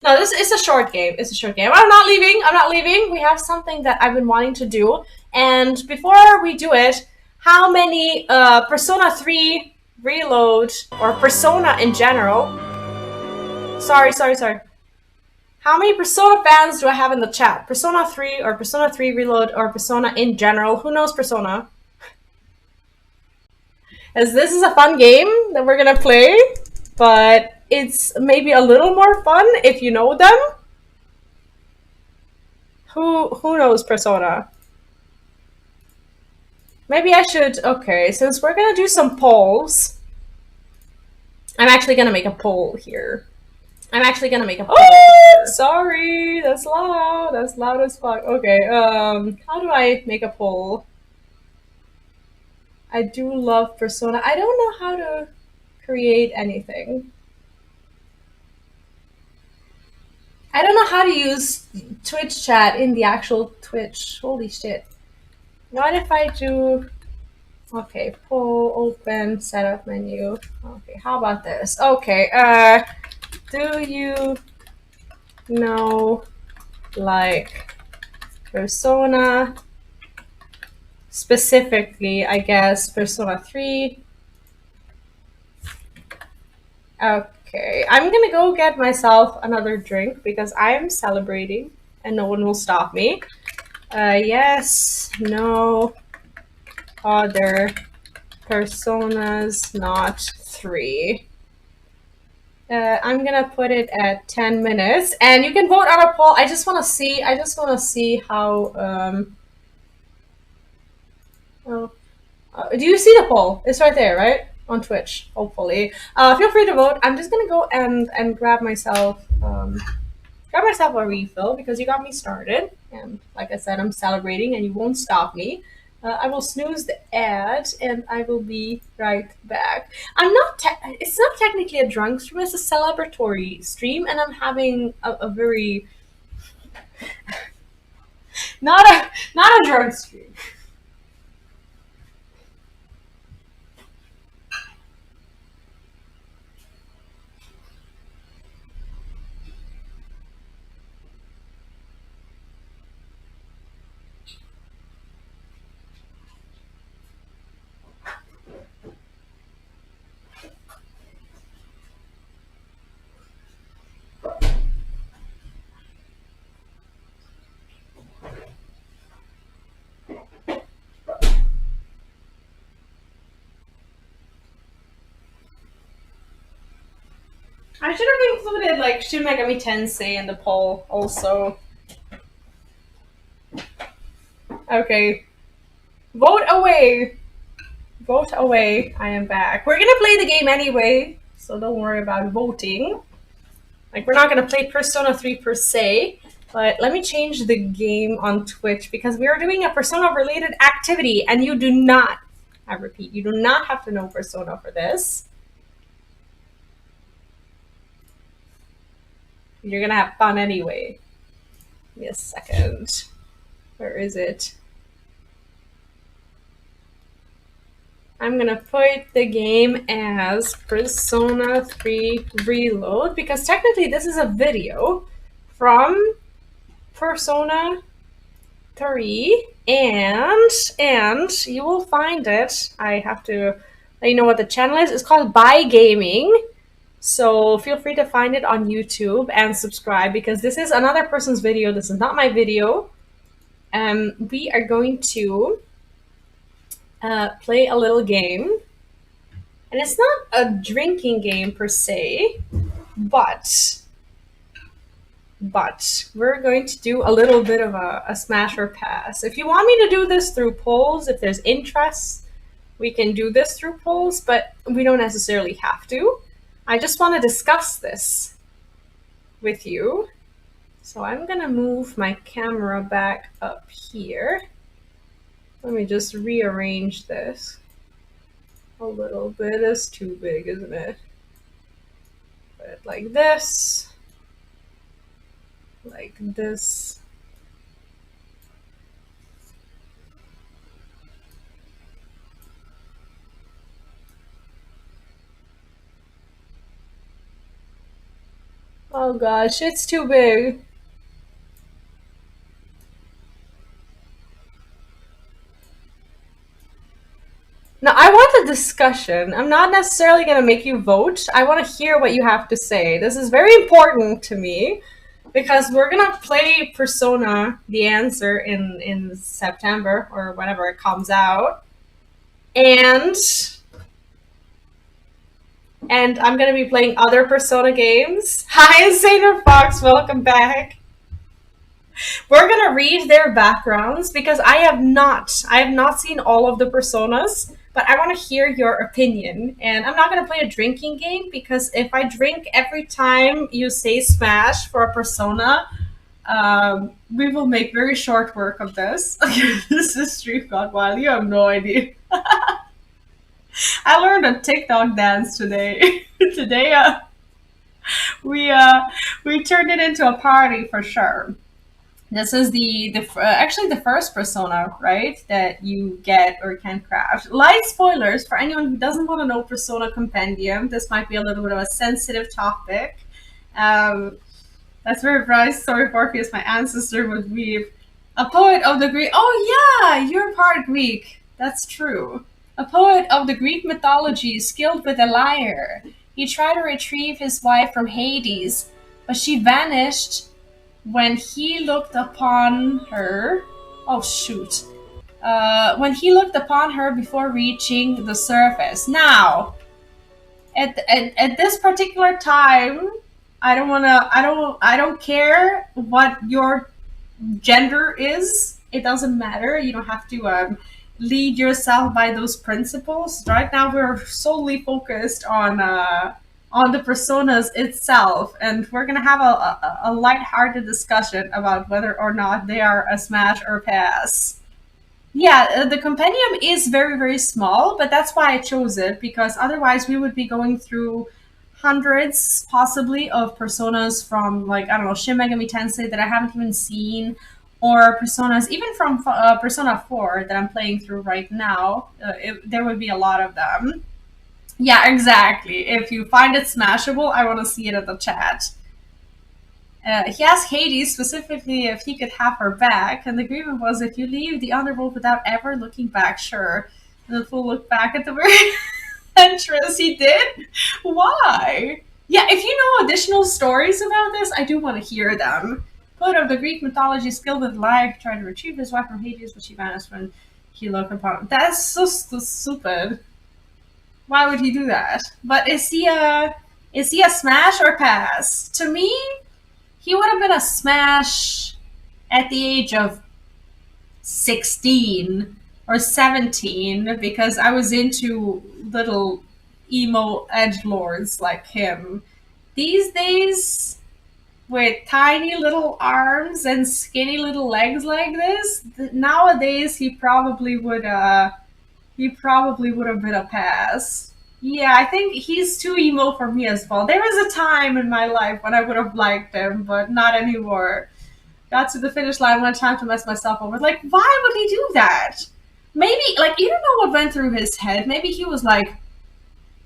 No, this is a short game. It's a short game. I'm not leaving. I'm not leaving. We have something that I've been wanting to do. And before we do it, how many Persona 3 Reload or Persona in general? Sorry, sorry, sorry. How many Persona fans do I have in the chat? Persona 3 or Persona 3 Reload or Persona in general? Who knows Persona? As this is a fun game that we're gonna play, but it's maybe a little more fun if you know them. Who knows Persona? Maybe I should. Okay, since we're gonna do some polls, I'm actually gonna make a poll here. I'm actually gonna make a poll. Oh, sorry, that's loud. That's loud as fuck. Okay, how do I make a poll? I do love Persona. I don't know how to create anything. I don't know how to use Twitch chat in the actual Twitch. Holy shit. What if I do... Okay, poll, open, setup menu. Okay, how about this? Okay, do you know, like, Persona? Specifically, I guess, Persona 3. Okay, I'm gonna go get myself another drink because I'm celebrating and no one will stop me. Yes, no other Personas, not 3. I'm gonna put it at 10 minutes and you can vote on a poll. I just wanna see how, oh, do you see the poll? It's right there, right? On Twitch, hopefully. Feel free to vote. I'm just gonna go and grab myself a refill because you got me started. And like I said, I'm celebrating and you won't stop me. I will snooze the ad and I will be right back. It's not technically a drunk stream, it's a celebratory stream, and I'm having a very, not a drunk stream. I should have included like Shin Megami Tensei in the poll also. Okay. Vote away. Vote away. I am back. We're gonna play the game anyway, so don't worry about voting. Like, we're not gonna play Persona 3 per se, but let me change the game on Twitch because we are doing a Persona related activity and you do not, I repeat, you do not have to know Persona for this. You're gonna have fun anyway. Give me a second. Where is it? I'm gonna put the game as Persona 3 Reload because technically this is a video from Persona 3 and you will find it. I have to let you know what the channel is. It's called By Gaming. So feel free to find it on YouTube and subscribe because this is another person's video. This is not my video. We are going to play a little game. And it's not a drinking game per se, but we're going to do a little bit of a smash or pass. If you want me to do this through polls, if there's interest, we can do this through polls, but we don't necessarily have to. I just want to discuss this with you. So I'm gonna move my camera back up here. Let me just rearrange this a little bit. It's too big, isn't it? Put it like this. Like this. Oh gosh, it's too big. Now, I want a discussion. I'm not necessarily going to make you vote. I want to hear what you have to say. This is very important to me because we're going to play Persona The Answer in September or whenever it comes out. And I'm going to be playing other Persona games. Hi, Saner Fox, welcome back. We're gonna read their backgrounds because I have not seen all of the personas, but I want to hear your opinion. And I'm not gonna play a drinking game because if I drink every time you say Smash for a persona, we will make very short work of this. This is Street God Wild. You have no idea. I learned a TikTok dance today. Today, we uh, we turned it into a party for sure. This is actually the first persona, right? That you get or can craft. Light spoilers for anyone who doesn't want to know Persona Compendium. This might be a little bit of a sensitive topic. Um, that's very nice. Sorry, Orpheus, my ancestor was weave. A poet of the Greek. Oh yeah, you're part Greek. That's true. A poet of the Greek mythology, skilled with a lyre. He tried to retrieve his wife from Hades, but she vanished when he looked upon her. Oh shoot. When he looked upon her before reaching the surface. Now, at this particular time, I don't care what your gender is. It doesn't matter. You don't have to lead yourself by those principles. Right now, we're solely focused on the personas itself, and we're gonna have a light-hearted discussion about whether or not they are a smash or pass. Yeah, the compendium is very, very small, but that's why I chose it, because otherwise we would be going through hundreds, possibly, of personas from, like, I don't know, Shin Megami Tensei that I haven't even seen, or personas, even from Persona 4 that I'm playing through right now. There would be a lot of them. Yeah, exactly. If you find it smashable, I want to see it in the chat. He asked Hades specifically if he could have her back, and the agreement was if you leave the underworld without ever looking back, sure. And the fool looked back at the very entrance. He did? Why? Yeah, if you know additional stories about this, I do want to hear them. Poet of the Greek mythology, skilled with lyre, tried to retrieve his wife from Hades, but she vanished when he looked upon him. That's so stupid. Why would he do that? But is he a smash or pass? To me, he would have been a smash at the age of 16 or 17 because I was into little emo edge lords like him. These days, with tiny little arms and skinny little legs like this, nowadays he probably would have been a pass. Yeah, I think he's too emo for me as well. There was a time in my life when I would have liked him, but not anymore. Got to the finish line one time to mess myself over. Like, why would he do that? Maybe, like, you don't know what went through his head. Maybe he was like,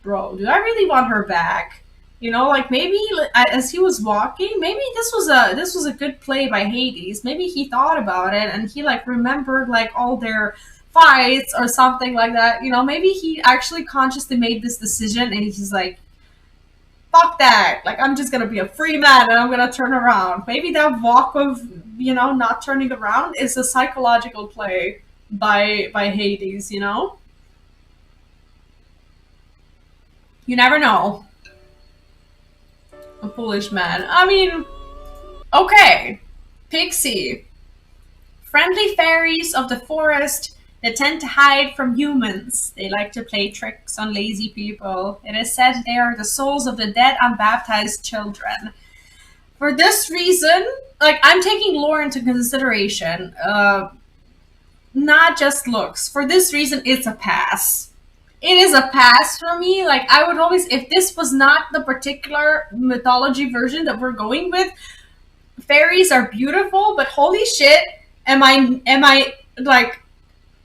bro, do I really want her back? You know, like maybe as he was walking, maybe this was a good play by Hades. Maybe he thought about it and he like remembered like all their fights or something like that. You know, maybe he actually consciously made this decision and he's like, fuck that. Like I'm just gonna be a free man and I'm gonna turn around. Maybe that walk of, you know, not turning around is a psychological play by Hades, you know? You never know. A foolish man. I mean, okay. Pixie. Friendly fairies of the forest that tend to hide from humans. They like to play tricks on lazy people. It is said they are the souls of the dead unbaptized children. For this reason, like, I'm taking lore into consideration. Not just looks. For this reason, it's a pass. It is a pass for me. Like, I would always, if this was not the particular mythology version that we're going with, fairies are beautiful, but holy shit, am I like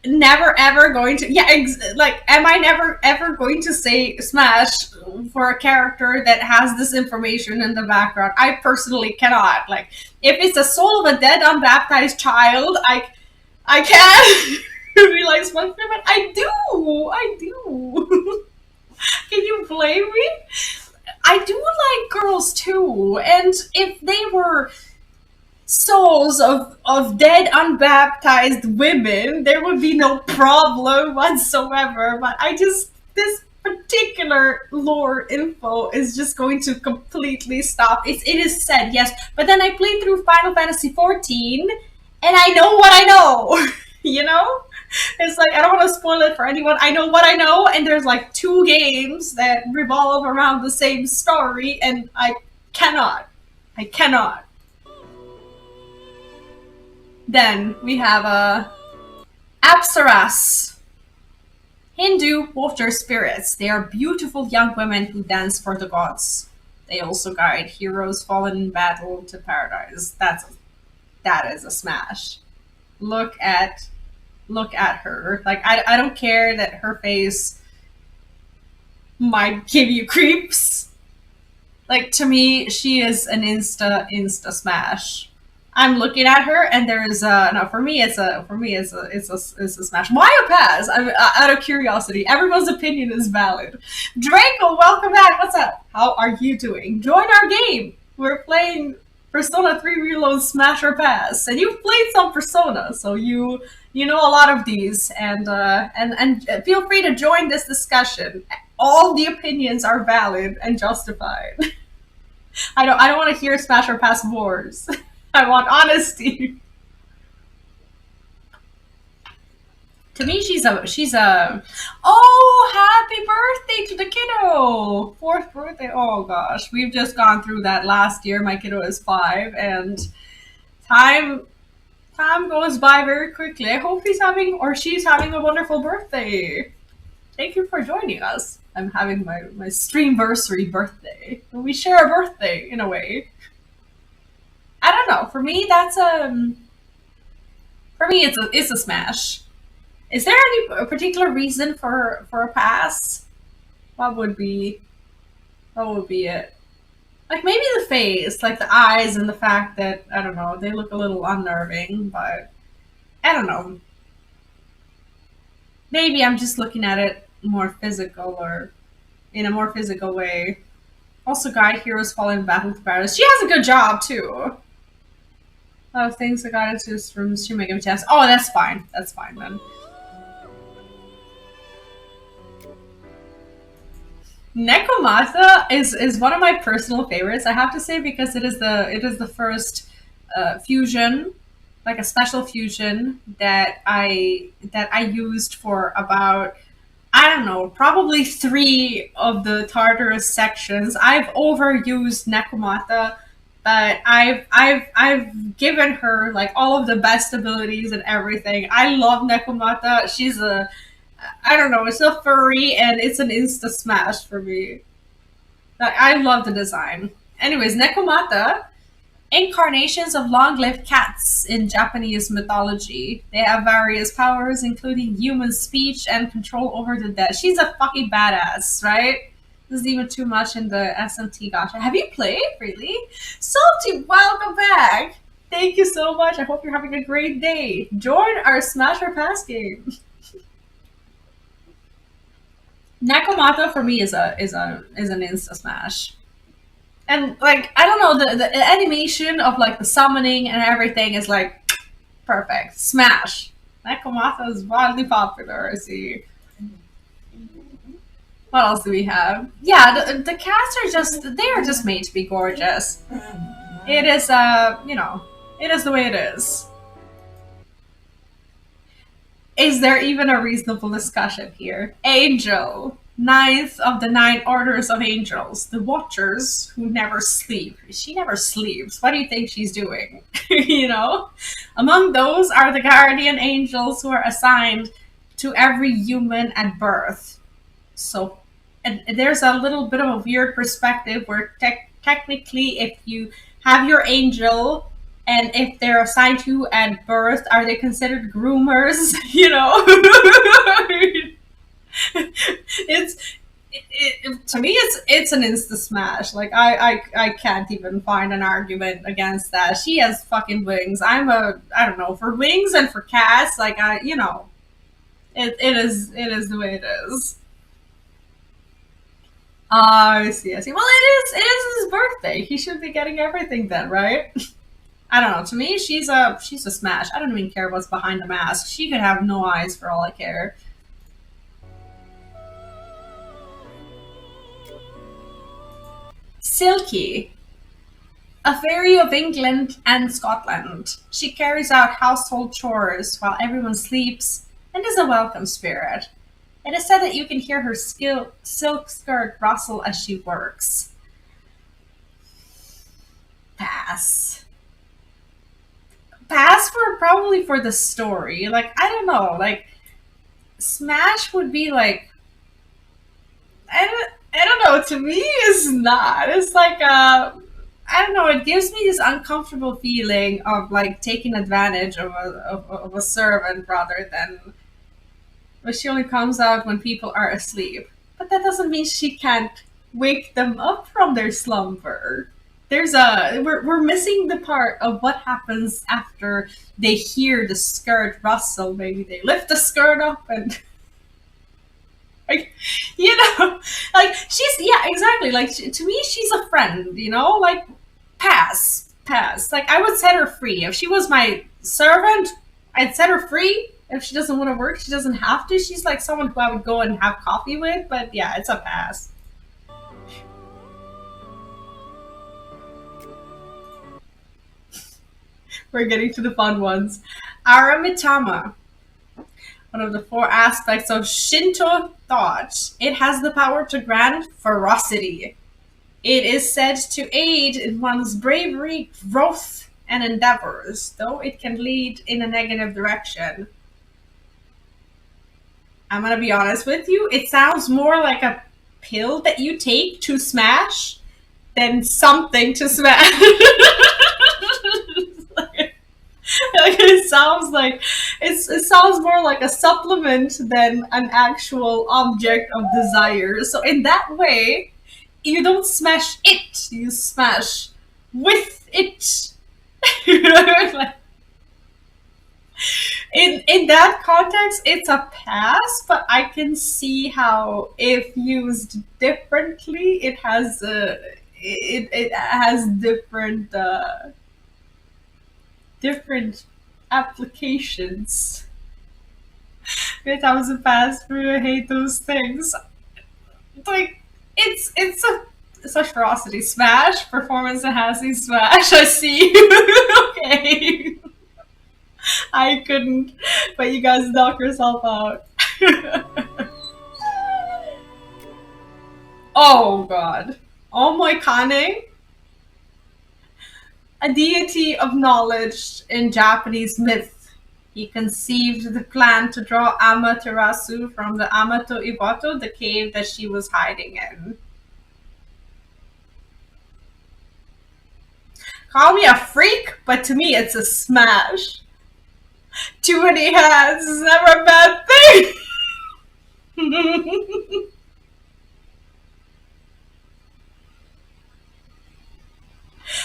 never ever going to, yeah, like, am I never ever going to say smash for a character that has this information in the background? I personally cannot. Like, if it's a soul of a dead unbaptized child, I can't realize one thing, but I do. Can you blame me? I do like girls too, and if they were souls of dead unbaptized women, there would be no problem whatsoever. But I just, this particular lore info is just going to completely stop. It is said, yes, but then I played through Final Fantasy 14 and I know what I know. You know? It's like, I don't want to spoil it for anyone. I know what I know, and there's like two games that revolve around the same story, and cannot. I cannot. Then we have Apsaras, Hindu water spirits. They are beautiful young women who dance for the gods. They also guide heroes fallen in battle to paradise. That is a smash. Look at her. Like, I don't care that her face might give you creeps. Like, to me, she is an insta smash. I'm looking at her, and there is a no. It's a smash. Why a pass? I'm out of curiosity. Everyone's opinion is valid. Draco, welcome back. What's up? How are you doing? Join our game. We're playing Persona 3 Reload Smash or Pass, and you've played some Persona, so you know a lot of these, and feel free to join this discussion. All the opinions are valid and justified. I don't want to hear Smash or Pass wars. I want honesty. To me, she's a. Oh, happy birthday to the kiddo! Fourth birthday. Oh gosh, we've just gone through that last year. My kiddo is 5, and time time goes by very quickly. I hope he's having or she's having a wonderful birthday. Thank you for joining us. I'm having my streamversary birthday. We share a birthday in a way. I don't know. For me, it's a smash. Is there any particular reason for a pass? What would be what would be it? Like, maybe the face, like the eyes, and the fact that I don't know, they look a little unnerving. But I don't know. Maybe I'm just looking at it more physical or in a more physical way. Also, guide heroes fall in battle with Paris. She has a good job too. A lot of things I got into from stream making chance. Oh, that's fine. That's fine then. Nekomata is one of my personal favorites. I have to say, because it is the first fusion, like a special fusion that I used for about, I don't know, probably 3 of the Tartarus sections. I've overused Nekomata, but I've given her like all of the best abilities and everything. I love Nekomata. She's a, I don't know, it's a furry and it's an insta smash for me. I love the design. Anyways, Nekomata, incarnations of long-lived cats in Japanese mythology. They have various powers, including human speech and control over the dead. She's a fucking badass, right? This is even too much in the SMT gacha. Have you played? Really? Salty, welcome back! Thank you so much. I hope you're having a great day. Join our Smash or Pass game. Nakamata for me is an insta smash. And like, I don't know, the animation of like the summoning and everything is like perfect. Smash. Nakamata is wildly popular, I see. What else do we have? Yeah, the cats are just, they are just made to be gorgeous. It is it is the way it is. Is there even a reasonable discussion here? Angel, ninth of the 9 orders of angels, the watchers who never sleep. She never sleeps. What do you think she's doing? you know? Among those are the guardian angels who are assigned to every human at birth. So, and there's a little bit of a weird perspective where technically, if you have your angel And if they're assigned to at birth, are they considered groomers? You know, it's to me it's an insta smash. Like I can't even find an argument against that. She has fucking wings. I don't know, for wings and for cats. Like it is the way it is. I see, I see. Well, it is his birthday. He should be getting everything then, right? I don't know. To me, she's a smash. I don't even care what's behind the mask. She could have no eyes for all I care. Silky, a fairy of England and Scotland. She carries out household chores while everyone sleeps and is a welcome spirit. It is said that you can hear her silk skirt rustle as she works. Pass. Pass for probably for the story. Like I don't know. Like Smash would be like I don't know. To me, it's not. It's like I don't know. It gives me this uncomfortable feeling of like taking advantage of a servant rather than. But she only comes out when people are asleep. But that doesn't mean she can't wake them up from their slumber. We're missing the part of what happens after they hear the skirt rustle. Maybe they lift the skirt up and like like she's yeah exactly like to me she's a friend, like pass. Like I would set her free if she was my servant. I'd set her free. If she doesn't want to work, she doesn't have to. She's like someone who I would go and have coffee with. But yeah, it's a pass. We're getting to the fun ones. Aramitama, one of the four aspects of Shinto thought. It has the power to grant ferocity. It is said to aid in one's bravery, growth, and endeavors, though it can lead in a negative direction. I'm gonna be honest with you, it sounds more like a pill that you take to smash than something to smash. Like it sounds like it sounds more like a supplement than an actual object of desire. So in that way, you don't smash it, you smash with it. Like, in that context, it's a pass, but I can see how if used differently, it has different applications. It was a pass through. I hate those things. Like it's a ferocity smash, performance enhancing smash. I see. Okay, I couldn't, but you guys knock yourself out. Oh god. Oh my Kane, a deity of knowledge in Japanese myth. He conceived the plan to draw Amaterasu from the Amato Iwato, the cave that she was hiding in. Call me a freak, but to me it's a smash. Too many hands is never a bad thing.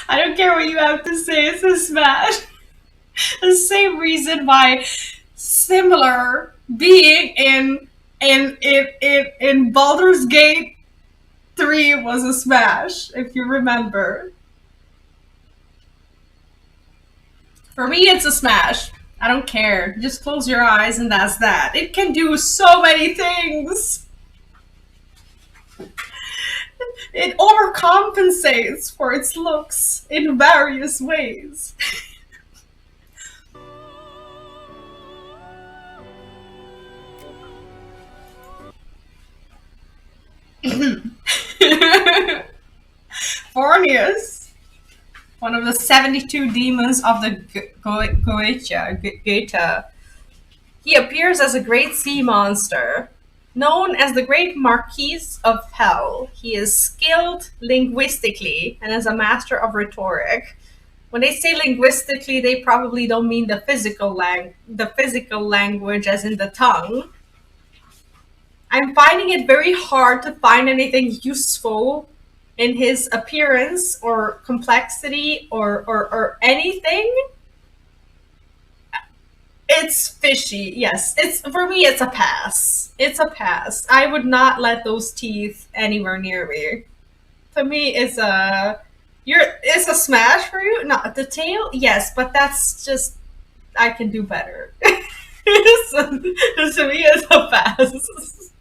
I don't care what you have to say, it's a smash. The same reason why similar being in Baldur's Gate 3 was a smash, if you remember. For me it's a smash. I don't care. Just close your eyes and that's that. It can do so many things. It overcompensates for its looks in various ways. Fornius, one of the 72 demons of the Goetia. He appears as a great sea monster. Known as the Great Marquis of Hell, he is skilled linguistically and is a master of rhetoric. When they say linguistically, they probably don't mean the physical language as in the tongue. I'm finding it very hard to find anything useful in his appearance or complexity or anything. It's fishy. Yes, it's for me. It's a pass. It's a pass. I would not let those teeth anywhere near me. To me, it's a smash for you. Not the tail, yes, but that's just I can do better. So, to me, it's a pass.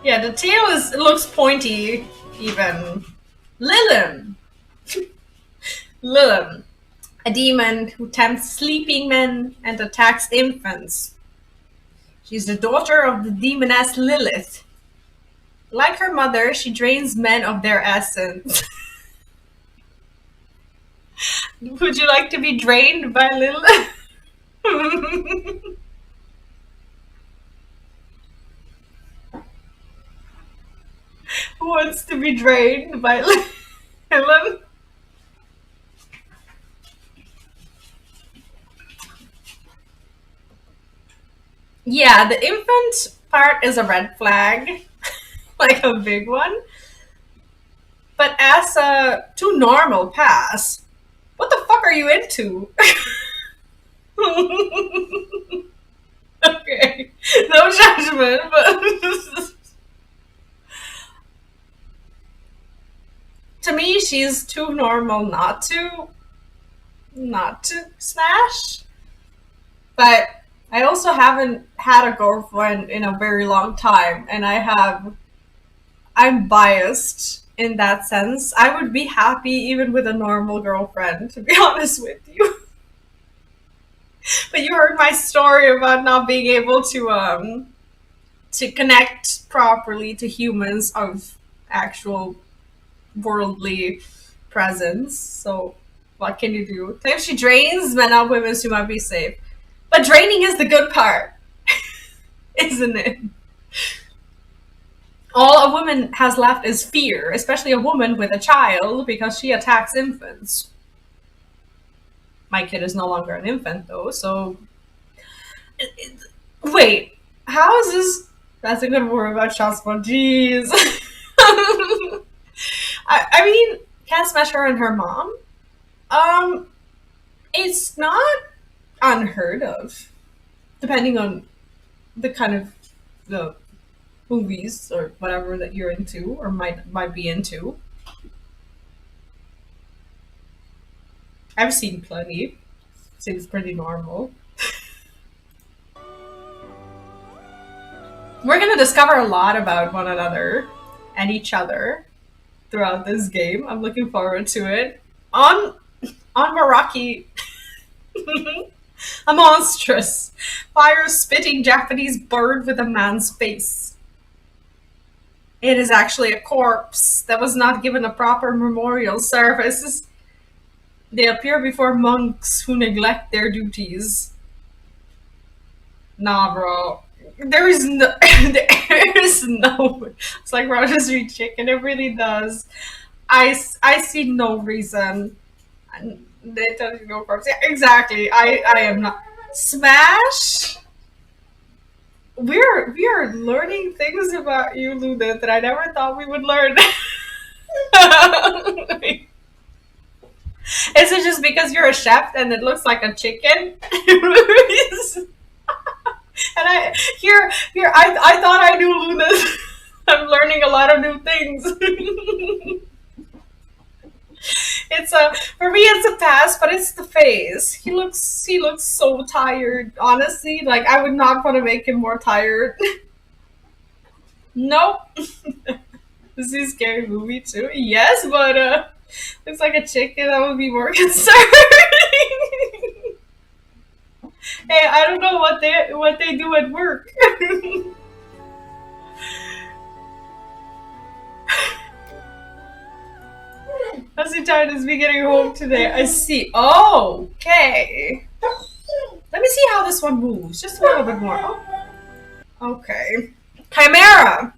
Yeah, the tail looks pointy. Even Lilin, Lilin, a demon who tempts sleeping men and attacks infants. She's the daughter of the demoness Lilith. Like her mother, she drains men of their essence. Would you like to be drained by Lilith? Who wants to be drained by Lilith? Yeah, the infant part is a red flag, like a big one. But as a too normal pass, what the fuck are you into? Okay, no judgment, but to me, she's too normal not to smash. But I also haven't had a girlfriend in a very long time, and I'm biased in that sense. I would be happy even with a normal girlfriend, to be honest with you. But you heard my story about not being able to connect properly to humans of actual worldly presence. So what can you do? If she drains men of women, she might be safe. But draining is the good part, isn't it? All a woman has left is fear, especially a woman with a child, because she attacks infants. My kid is no longer an infant, though, so. Wait, how is this? That's a good word about Shaspa. Jeez. I mean, can't smash her and her mom. Um, it's not unheard of, depending on the kind of the movies or whatever that you're into or might be into. I've seen plenty. Seems pretty normal. We're gonna discover a lot about one another and each other throughout this game. I'm looking forward to it. On Meraki, a monstrous, fire-spitting Japanese bird with a man's face. It is actually a corpse that was not given a proper memorial service. They appear before monks who neglect their duties. Nah, bro. There is no, there is no. It's like rotisserie chicken. It really does. I see no reason. They tell you no corpse. Yeah, exactly. I am not smash. We are learning things about you, Luna, that I never thought we would learn. Is it just because you're a chef and it looks like a chicken? And I thought I knew Luna's. I'm learning a lot of new things. It's a for me it's a pass, but it's the face. He looks so tired. Honestly, like I would not want to make him more tired. Nope. This is a scary movie too. Yes, but looks like a chicken. That would be more concerning. Hey, I don't know what they do at work. Hasitard is me getting home today. I see. Oh, okay. Let me see how this one moves. Just a little bit more. Oh. Okay. Chimera.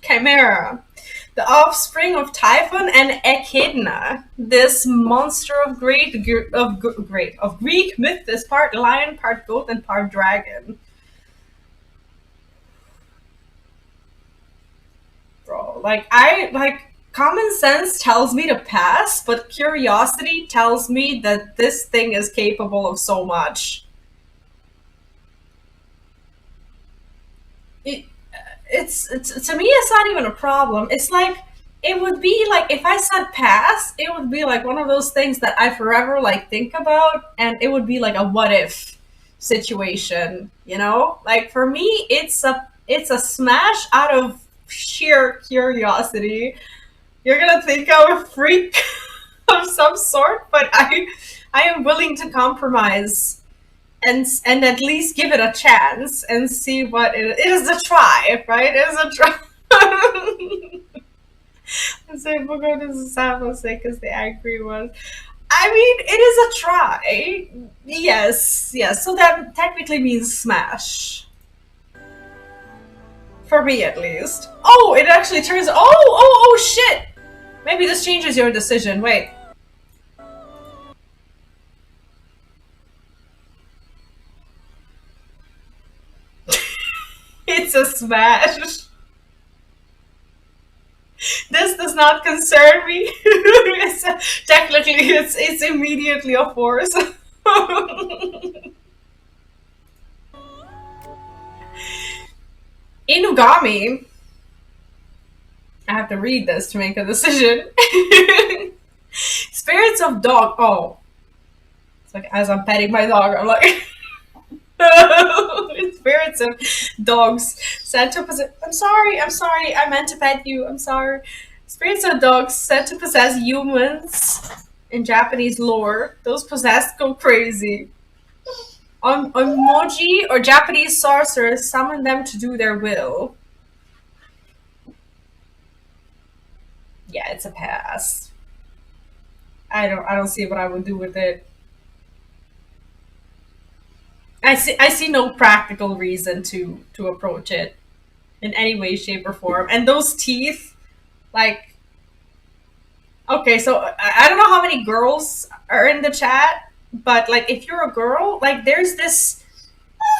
Chimera. The offspring of Typhon and Echidna, this monster of Greek myth is part lion, part goat, and part dragon. Bro, common sense tells me to pass, but curiosity tells me that this thing is capable of so much. It, it's to me it's not even a problem. It's like it would be like if I said pass, it would be like one of those things that I forever like think about, and it would be like a what if situation, you know? Like for me, it's a smash out of sheer curiosity. You're gonna think I'm a freak of some sort, but I am willing to compromise and at least give it a chance and see what it is a try, right? It is a try. I say Bogo is say because the angry one. I mean, it is a try. Yes, yes. So that technically means smash. For me, at least. Oh, it actually turns. Oh, shit! Maybe this changes your decision. Wait. It's a smash. This does not concern me. Technically, it's immediately a force. Inugami. I have to read this to make a decision. Spirits of dog. Oh, it's like as I'm petting my dog, I'm like. Spirits of dogs said to possess. I'm sorry. I meant to pet you. I'm sorry. Spirits of dogs said to possess humans in Japanese lore. Those possessed go crazy. Emoji or Japanese sorcerers summon them to do their will. Yeah, it's a pass. I don't see what I would do with it. I see no practical reason to approach it in any way, shape, or form. And those teeth, like, okay, so I don't know how many girls are in the chat, but like, if you're a girl, like, there's this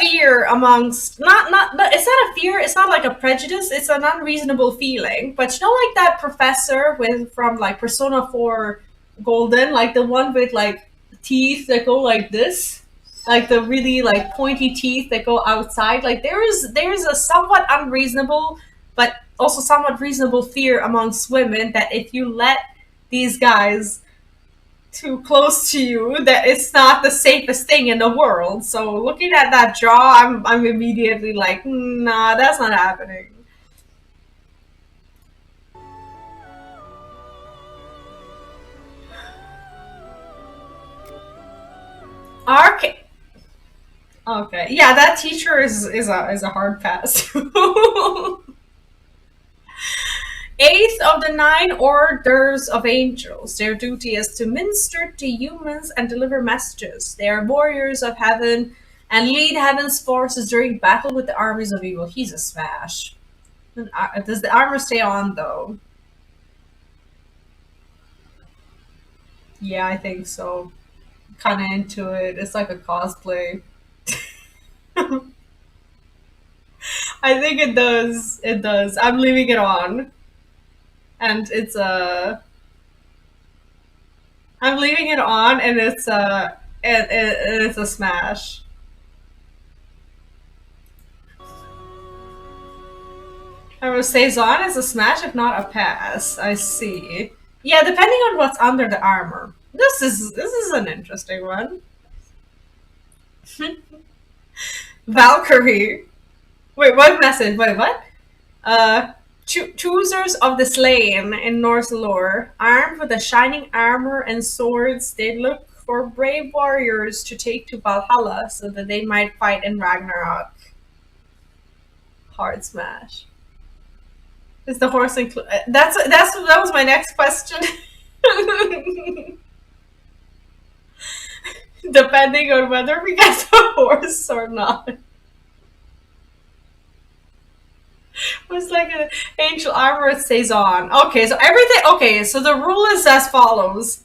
fear amongst not it's not a fear, it's not like a prejudice, it's an unreasonable feeling. But you know, like that professor with from like Persona 4 Golden, like the one with like teeth that go like this, like the really like pointy teeth that go outside. Like there is a somewhat unreasonable but also somewhat reasonable fear amongst women that if you let these guys too close to you, that it's not the safest thing in the world. So looking at that jaw, I'm immediately like, nah, that's not happening. Arc. Okay, yeah, that teacher is a hard pass. Eighth of the nine orders of angels. Their duty is to minister to humans and deliver messages. They are warriors of heaven and lead heaven's forces during battle with the armies of evil. He's a smash. Does the armor stay on though? Yeah, I think so. Kind of into it. It's like a cosplay. I think it does. It does. I'm leaving it on, and I'm leaving it on, and it's a smash. I would say Zon is a smash, if not a pass. I see. Yeah, depending on what's under the armor. This is an interesting one. Valkyrie. Wait, what message? Wait, what? Choosers of the slain in Norse lore, armed with a shining armor and swords, they look for brave warriors to take to Valhalla so that they might fight in Ragnarok. Hard smash. Is the horse included? That was my next question. Depending on whether we get the horse or not. It's like an angel armor, it stays on. Okay, so everything. Okay, so the rule is as follows: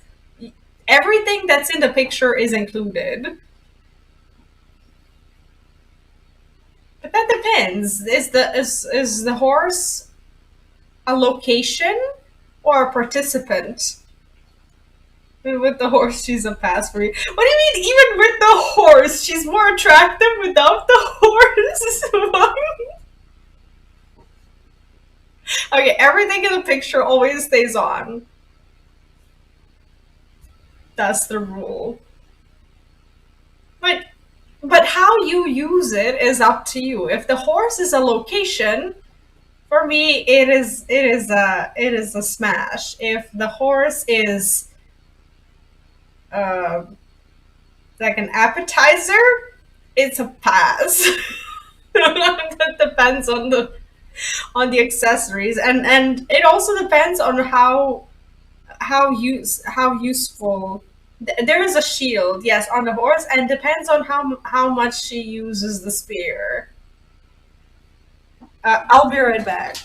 everything that's in the picture is included. But that depends. Is the horse a location or a participant? With the horse, she's a pass for you. What do you mean, even with the horse? She's more attractive without the horse? Okay, everything in the picture always stays on. That's the rule. But but how you use it is up to you. If the horse is a location, for me it is a smash. If the horse is uh, like an appetizer, it's a pass. That depends on the accessories, and it also depends on how useful. There is a shield, yes, on the horse, and depends on how much she uses the spear. I'll be right back.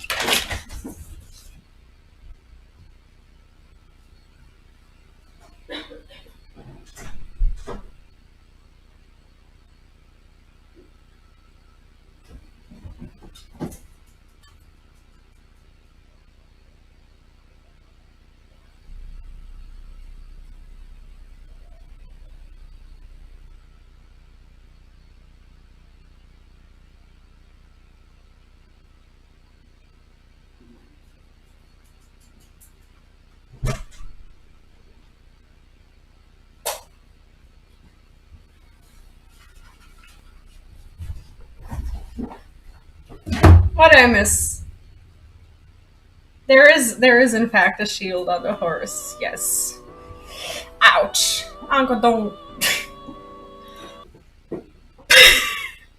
What did I miss? There is in fact a shield on the horse. Yes. Ouch. Uncle, don't.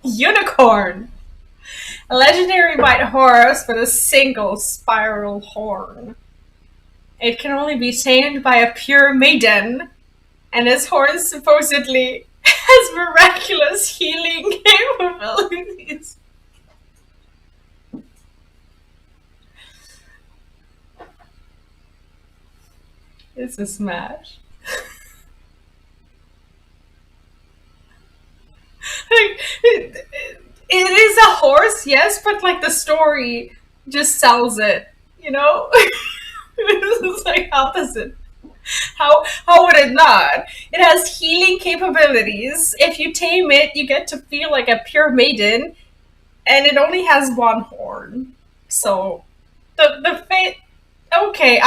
Unicorn. A legendary white horse with a single spiral horn. It can only be tamed by a pure maiden, and his horn supposedly has miraculous healing capabilities. It's a smash. Like, it is a horse, yes, but like the story just sells it, you know? It's like opposite. How would it not? It has healing capabilities. If you tame it, you get to feel like a pure maiden, and it only has one horn. So the fate. Okay,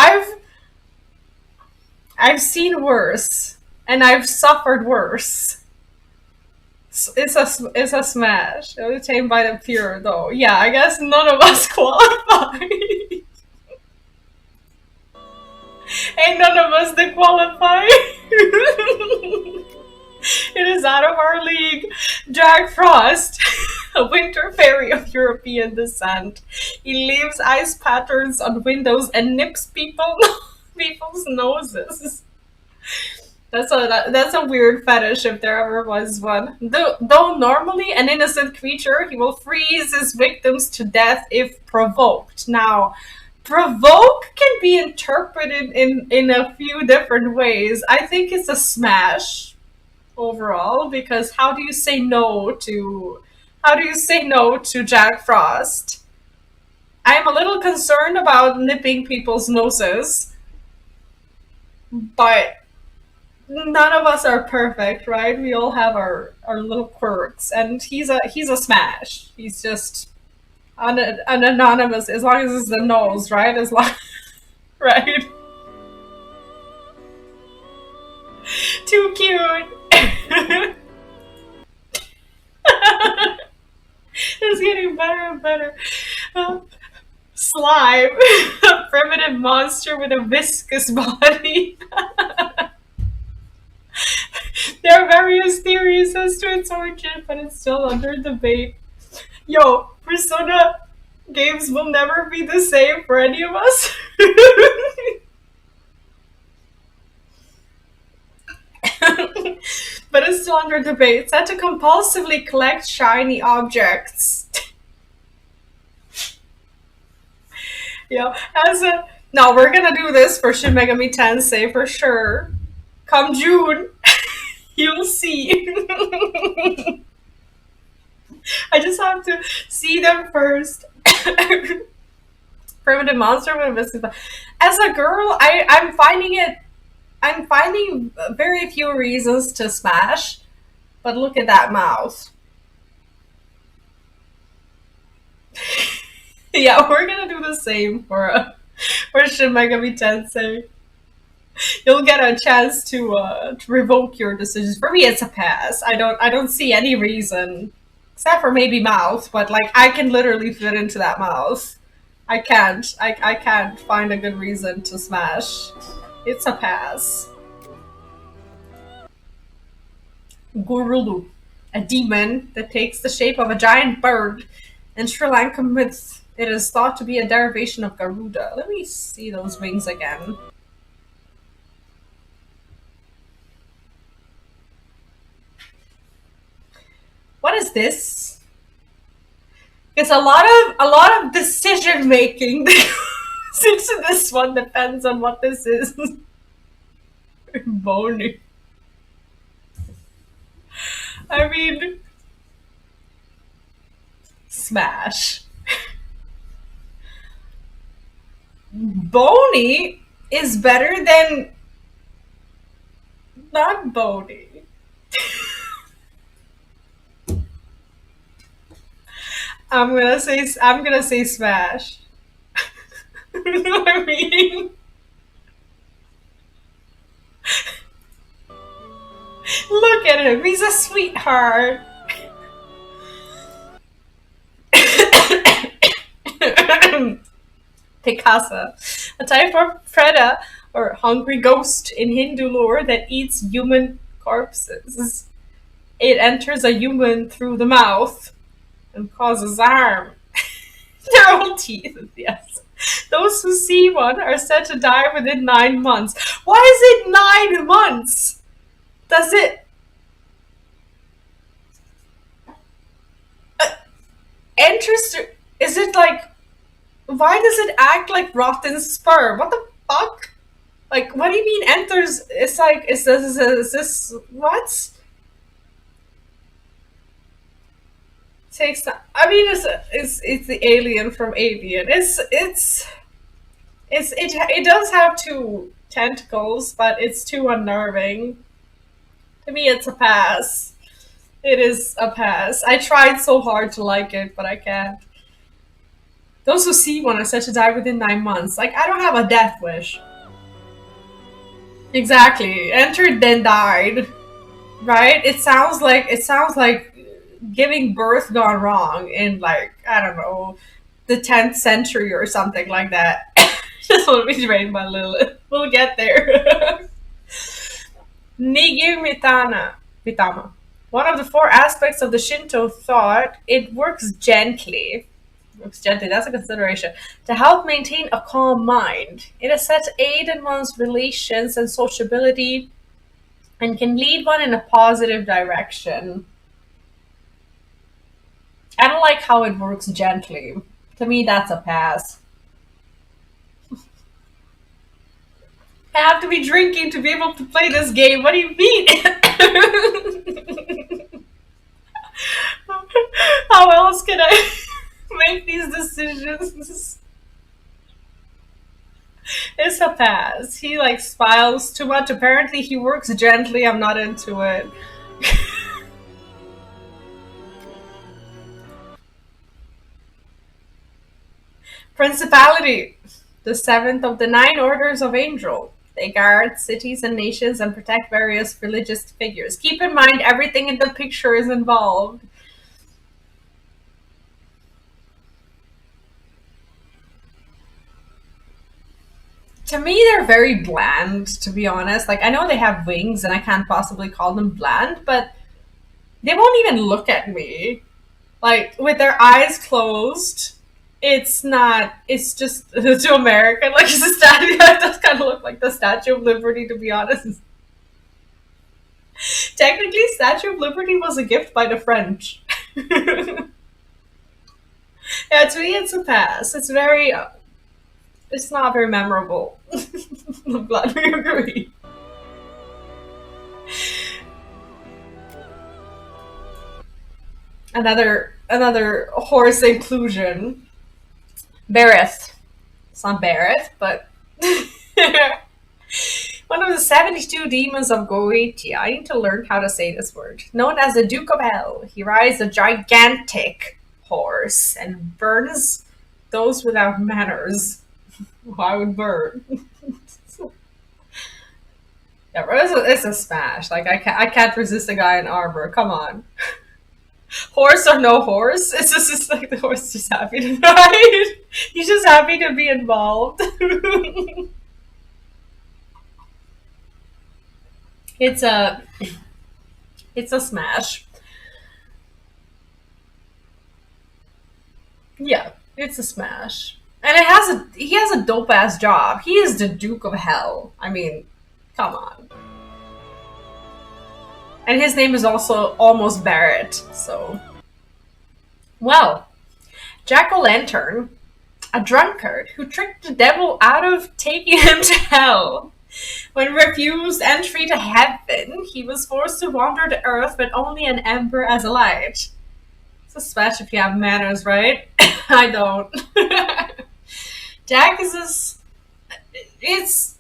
I've seen worse, and I've suffered worse. It's a smash. It was tamed by the pure, though. Yeah, I guess none of us qualify. Ain't none of us that qualify. It is out of our league. Jack Frost, a winter fairy of European descent. He leaves ice patterns on windows and nips people's noses. That's a weird fetish if there ever was one. Though normally an innocent creature, he will freeze his victims to death if provoked. Now, provoke can be interpreted in a few different ways. I think it's a smash overall, because how do you say no to Jack Frost? I'm a little concerned about nipping people's noses, but none of us are perfect, right? We all have our little quirks, and he's a smash. He's just an anonymous, as long as it's the nose, right? As long, right? Too cute. It's getting better and better. Slime, a primitive monster with a viscous body. There are various theories as to its origin, but it's still under debate. Yo, Persona games will never be the same for any of us. But it's still under debate. Set to compulsively collect shiny objects. Yeah, as a no, we're gonna do this for Shin Megami Tensei for sure. Come June, you'll see. I just have to see them first. Primitive monster with a business. As a girl, I'm finding it. I'm finding very few reasons to smash. But look at that mouth. Yeah, we're gonna do the same for Shin Megami Tensei. You'll get a chance to revoke your decisions. For me, it's a pass. I don't see any reason, except for maybe mouth. But like, I can literally fit into that mouth. I can't. I can't find a good reason to smash. It's a pass. Gurulu, a demon that takes the shape of a giant bird. In Sri Lankan myth, it is thought to be a derivation of Garuda. Let me see those wings again. What is this? It's a lot of decision making that goes into this one. Depends on what this is. Bony. I mean, smash. Bony is better than not bony. I'm gonna say smash. You know what I mean? Look at him. He's a sweetheart. Picasa, a type of preda or hungry ghost in Hindu lore that eats human corpses. It enters a human through the mouth and causes harm. Their own teeth, yes. Those who see one are said to die within 9 months. Why is it 9 months? Does it enters? Is it like? Why does it act like rotten sperm? What the fuck? Like, what do you mean enters? It's like, is this what? Takes time. I mean, it's the alien from Alien. It does have two tentacles, but it's too unnerving. To me, it's a pass. It is a pass. I tried so hard to like it, but I can't. Those who see one are said to die within 9 months. Like, I don't have a death wish. Exactly. Entered then died. Right? It sounds like giving birth gone wrong in, like, I don't know, the 10th century or something like that. Just want to be trained by Lilith. We'll get there. Nigi Mitama. One of the four aspects of the Shinto thought, it works gently. Works gently, that's a consideration. To help maintain a calm mind. It is said to aid in one's relations and sociability and can lead one in a positive direction. I don't like how it works gently. To me, that's a pass. I have to be drinking to be able to play this game. What do you mean? How else can I make these decisions? It's a pass. He like smiles too much. Apparently, he works gently. I'm not into it. Principality, the seventh of the nine orders of angel. They guard cities and nations and protect various religious figures. Keep in mind, everything in the picture is involved. To me, they're very bland, to be honest. Like, I know they have wings and I can't possibly call them bland, but they won't even look at me. Like, with their eyes closed, it's not, it's just too American. Like, it's a statue. It does kind of look like the Statue of Liberty, to be honest. Technically, Statue of Liberty was a gift by the French. Yeah, to me, it's a pass. It's very. It's not very memorable. I'm glad we agree. Another horse inclusion. Barrett. It's not Barrett, but one of the 72 demons of Goetia. I need to learn how to say this word. Known as the Duke of Hell, he rides a gigantic horse and burns those without manners. Why would burn? Yeah, bro, it's a smash. Like I can't resist a guy in armor. Come on, horse or no horse, it's just like the horse is just happy to ride. He's just happy to be involved. it's a it's a smash. Yeah, it's a smash. And he has a dope ass job. He is the Duke of Hell. I mean, come on. And his name is also almost Barrett. So, well, Jack o' Lantern, a drunkard who tricked the devil out of taking him to hell. When refused entry to heaven, he was forced to wander the earth with only an ember as a light. It's a smash if you have manners, right? I don't. Jack is this. It's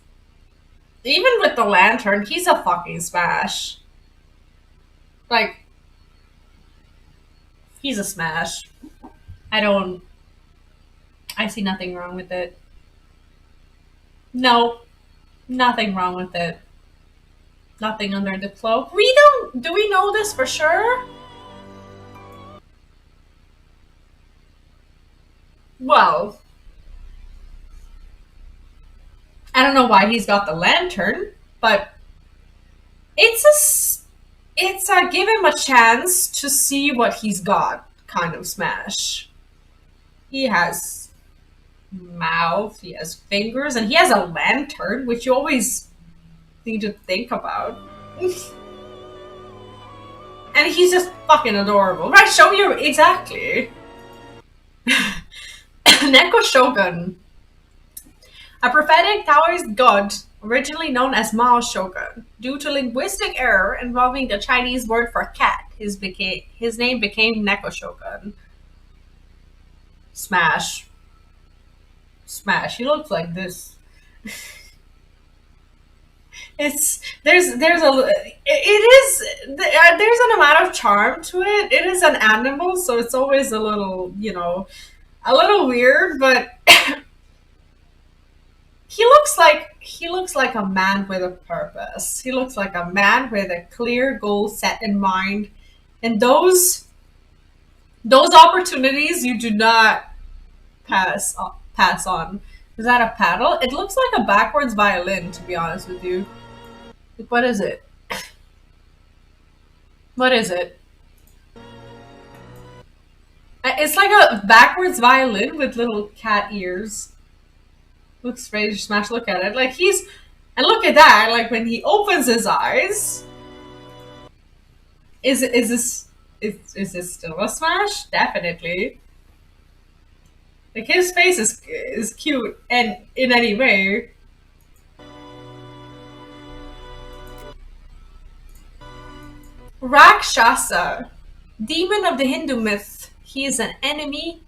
even with the lantern, he's a fucking smash. Like he's a smash. I don't. I see nothing wrong with it. No, nothing wrong with it. Nothing under the cloak. We don't. Do we know this for sure? Well, I don't know why he's got the lantern, but it's it's a give him a chance to see what he's got kind of smash. He has mouth, he has fingers, and he has a lantern, which you always need to think about. And he's just fucking adorable. Right, show you exactly. Neko Shogun, a prophetic Taoist god originally known as Mao Shogun. Due to linguistic error involving the Chinese word for cat, his name became Neko Shogun. Smash. Smash. He looks like this. It's there's a there's an amount of charm to it. It is an animal, so it's always a little a little weird, but he looks like a man with a purpose. He looks like a man with a clear goal set in mind, and those opportunities you do not pass on. Is that a paddle? It looks like a backwards violin, to be honest with you. Like, what is it? What is it? It's like a backwards violin with little cat ears. Looks ready to smash. Look at it. Like he's, and look at that. Like when he opens his eyes, is this still a smash? Definitely. Like his face is cute, and in any way. Rakshasa, demon of the Hindu myth. He is an enemy.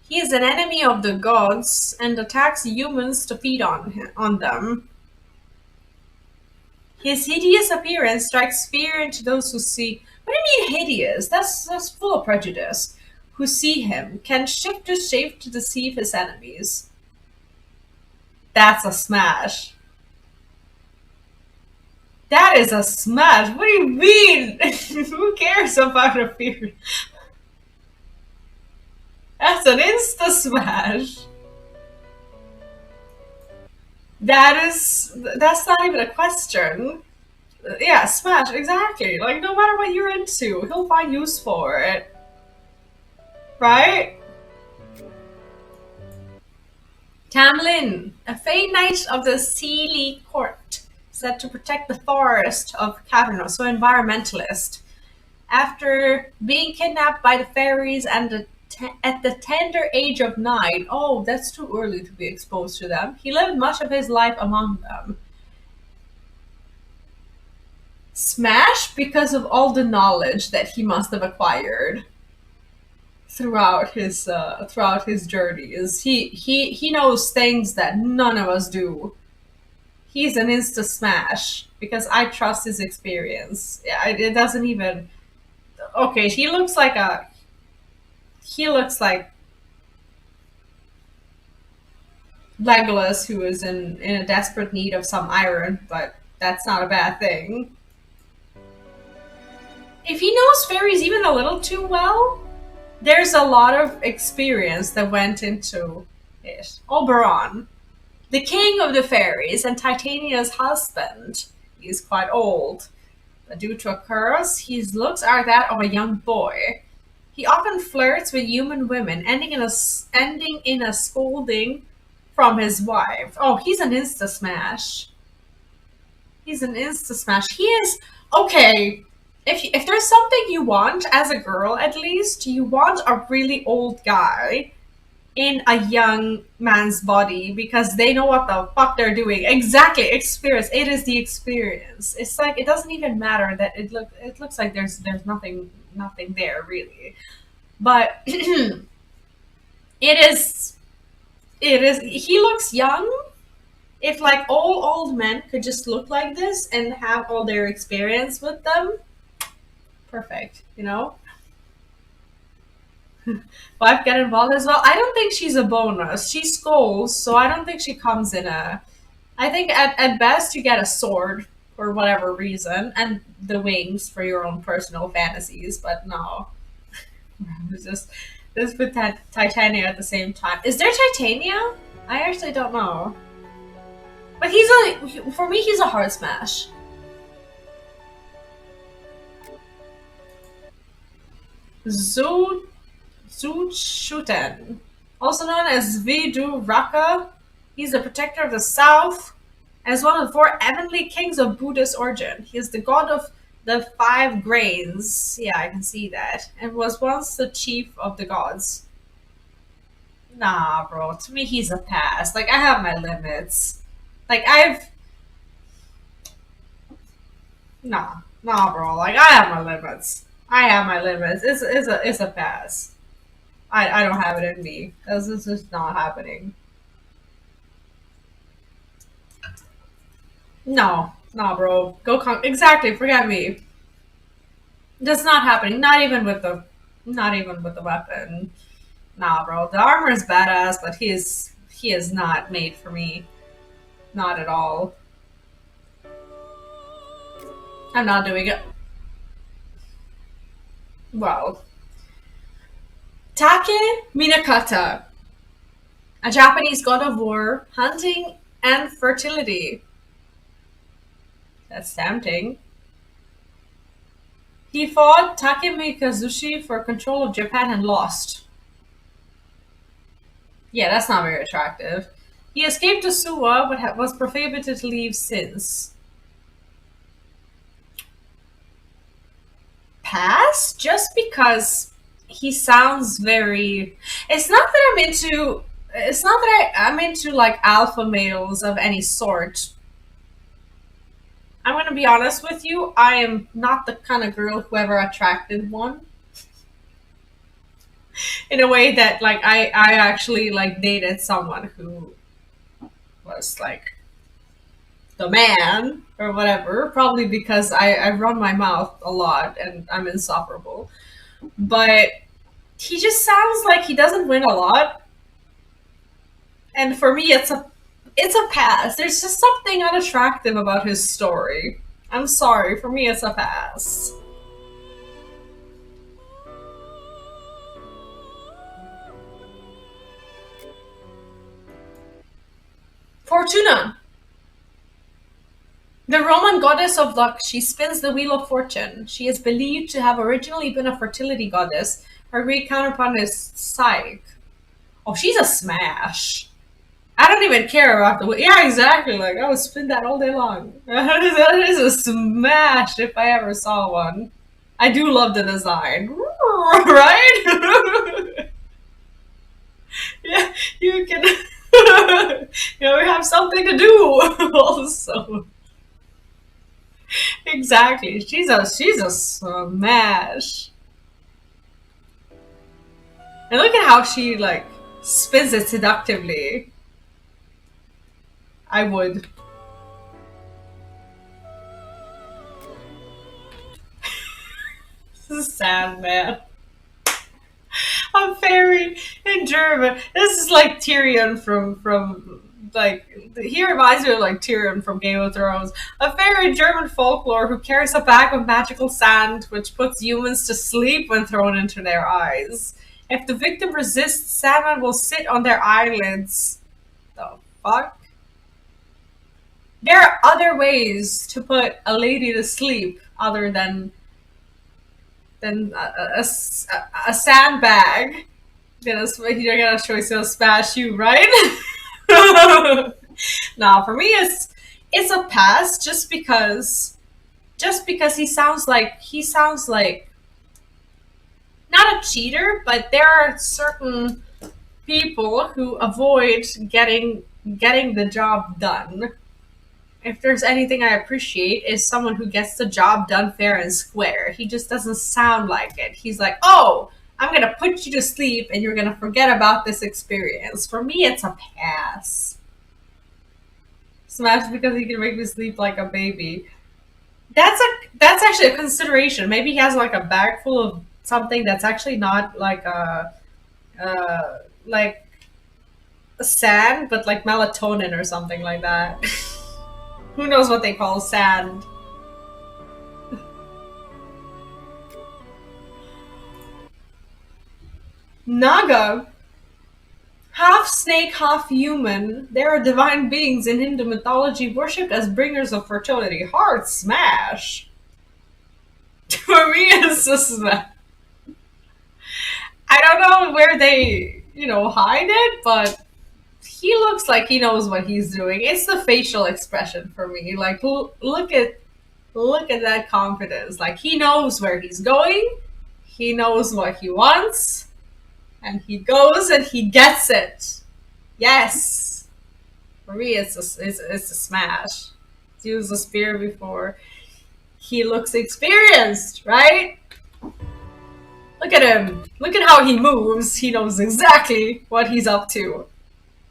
He is an enemy of the gods and attacks humans to feed on them. His hideous appearance strikes fear into those who see. What do you mean hideous? That's full of prejudice. Who see him can shift his shape to deceive his enemies. That's a smash. That is a smash. What do you mean? Who cares about a fear? That's an insta smash. That's not even a question. Yeah, smash, exactly. Like no matter what you're into, he'll find use for it. Right? Tamlin, a Fey Knight of the Sealy Court, set to protect the forest of Cavernos, so environmentalist. After being kidnapped by the fairies and at the tender age of 9. Oh, that's too early to be exposed to them. He lived much of his life among them. Smash because of all the knowledge that he must have acquired throughout his journeys. He knows things that none of us do. He's an insta smash because I trust his experience. Yeah, it doesn't even. Okay, he looks like Legolas, who is in a desperate need of some iron, but that's not a bad thing. If he knows fairies even a little too well, there's a lot of experience that went into it. Oberon, the king of the fairies and Titania's husband, he's quite old. But due to a curse, his looks are that of a young boy. He often flirts with human women, ending in a scolding from his wife. Oh, he's an insta smash. He's an insta smash. He is okay. If there's something you want as a girl, at least you want a really old guy in a young man's body because they know what the fuck they're doing. Exactly, experience. It is the experience. It's like it doesn't even matter that it looks like there's nothing there really, but it is. He looks young. If like all old men could just look like this and have all their experience with them, perfect. You know. Wife get involved as well. I don't think she's a bonus. She scolds, so I don't think she comes in a. I think at best you get a sword for whatever reason and the wings for your own personal fantasies, but no. It's just this with Titania at the same time. Is there Titania? I actually don't know. But for me he's a hard smash. Zoo Shuten, also known as Vidu Raka. He's the protector of the South, as one of the four heavenly kings of Buddhist origin. He is the god of the five grains. Yeah, I can see that. And was once the chief of the gods. Nah, bro. To me, he's a pass. Like, I have my limits. Like, Nah, bro. Like, I have my limits. I have my limits. It's a pass. I don't have it in me. This is just not happening. No, no, bro. Exactly. Forget me. That's not happening. Not even with the weapon. Nah, bro. The armor is badass, but he is not made for me. Not at all. I'm not doing it. Well, Take Minakata, a Japanese god of war, hunting, and fertility. That's tempting. He fought Takemikazushi for control of Japan and lost. Yeah, that's not very attractive. He escaped to Suwa, but was prohibited to leave since. Pass? Just because he sounds very. It's not that I'm into. It's not that I'm into like alpha males of any sort. I'm gonna be honest with you. I am not the kind of girl who ever attracted one. In a way that like I actually like dated someone who was like the man or whatever. Probably because I run my mouth a lot and I'm insufferable. But he just sounds like he doesn't win a lot. And for me it's a pass. There's just something unattractive about his story. I'm sorry, for me it's a pass. Fortuna. The Roman goddess of luck, she spins the wheel of fortune. She is believed to have originally been a fertility goddess. Her Greek counterpart is Psyche. Oh, she's a smash. I don't even care about the. Yeah, exactly. Like I would spin that all day long. That is a smash if I ever saw one. I do love the design, right? Yeah, you can. We have something to do also. Exactly. She's a smash. And look at how she like spins it seductively. I would. This is sad, man. A fairy in German. This is like Tyrion from like he reminds me of like Tyrion from Game of Thrones. A fairy in German folklore who carries a bag of magical sand which puts humans to sleep when thrown into their eyes. If the victim resists, Sandman will sit on their eyelids. The fuck? There are other ways to put a lady to sleep other than a sandbag. You're gonna choice to smash you, right? Nah, for me it's a pass just because he sounds like not a cheater, but there are certain people who avoid getting the job done. If there's anything I appreciate is someone who gets the job done fair and square. He just doesn't sound like it. He's like, "Oh, I'm gonna put you to sleep and you're gonna forget about this experience." For me, it's a pass. Smash because he can make me sleep like a baby. That's actually a consideration. Maybe he has like a bag full of something that's actually not like sand, but like melatonin or something like that. Who knows what they call sand? Naga, half snake, half human. They are divine beings in Hindu mythology, worshipped as bringers of fertility. Hard smash. For me, it's just I don't know where they hide it, but he looks like he knows what he's doing. It's the facial expression for me. Like look at that confidence. Like he knows where he's going. He knows what he wants, and he goes and he gets it. Yes, for me, it's a smash. He's used a spear before. He looks experienced, right? Look at him. Look at how he moves. He knows exactly what he's up to.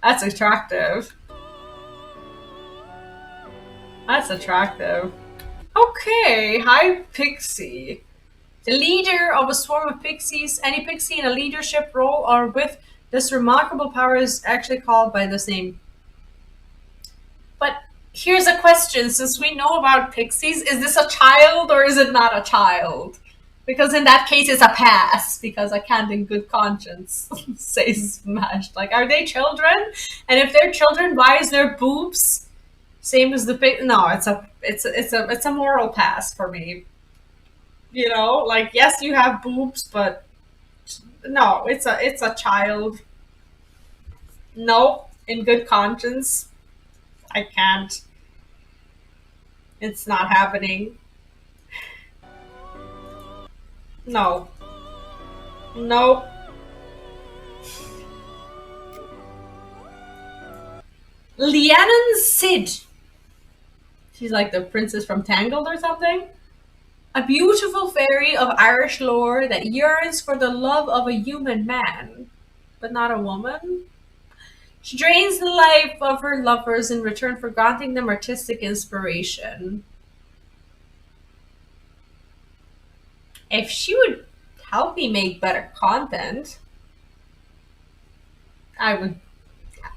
That's attractive. That's attractive. Okay, hi Pixie. The leader of a swarm of pixies, any pixie in a leadership role or with this remarkable power is actually called by the same. But here's a question, since we know about pixies, is this a child or is it not a child? Because in that case, it's a pass, because I can't in good conscience say smashed. Like, are they children? And if they're children, why is their boobs same as the pig? No, it's a moral pass for me. Like yes, you have boobs, but no, it's a child. No, in good conscience, I can't. It's not happening. No, no. Lianan Sid. She's like the princess from Tangled or something. A beautiful fairy of Irish lore that yearns for the love of a human man, but not a woman. She drains the life of her lovers in return for granting them artistic inspiration. If she would help me make better content, I would.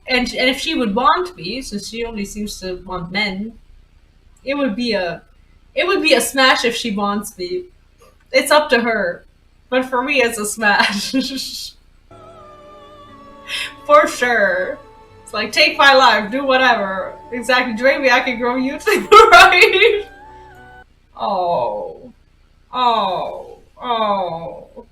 And if she would want me, since she only seems to want men, it would be a it would be a smash if she wants me. It's up to her. But for me, it's a smash. For sure. It's like, take my life, do whatever. Exactly. Drain me, I can grow you too, right? Oh. Oh. Oh.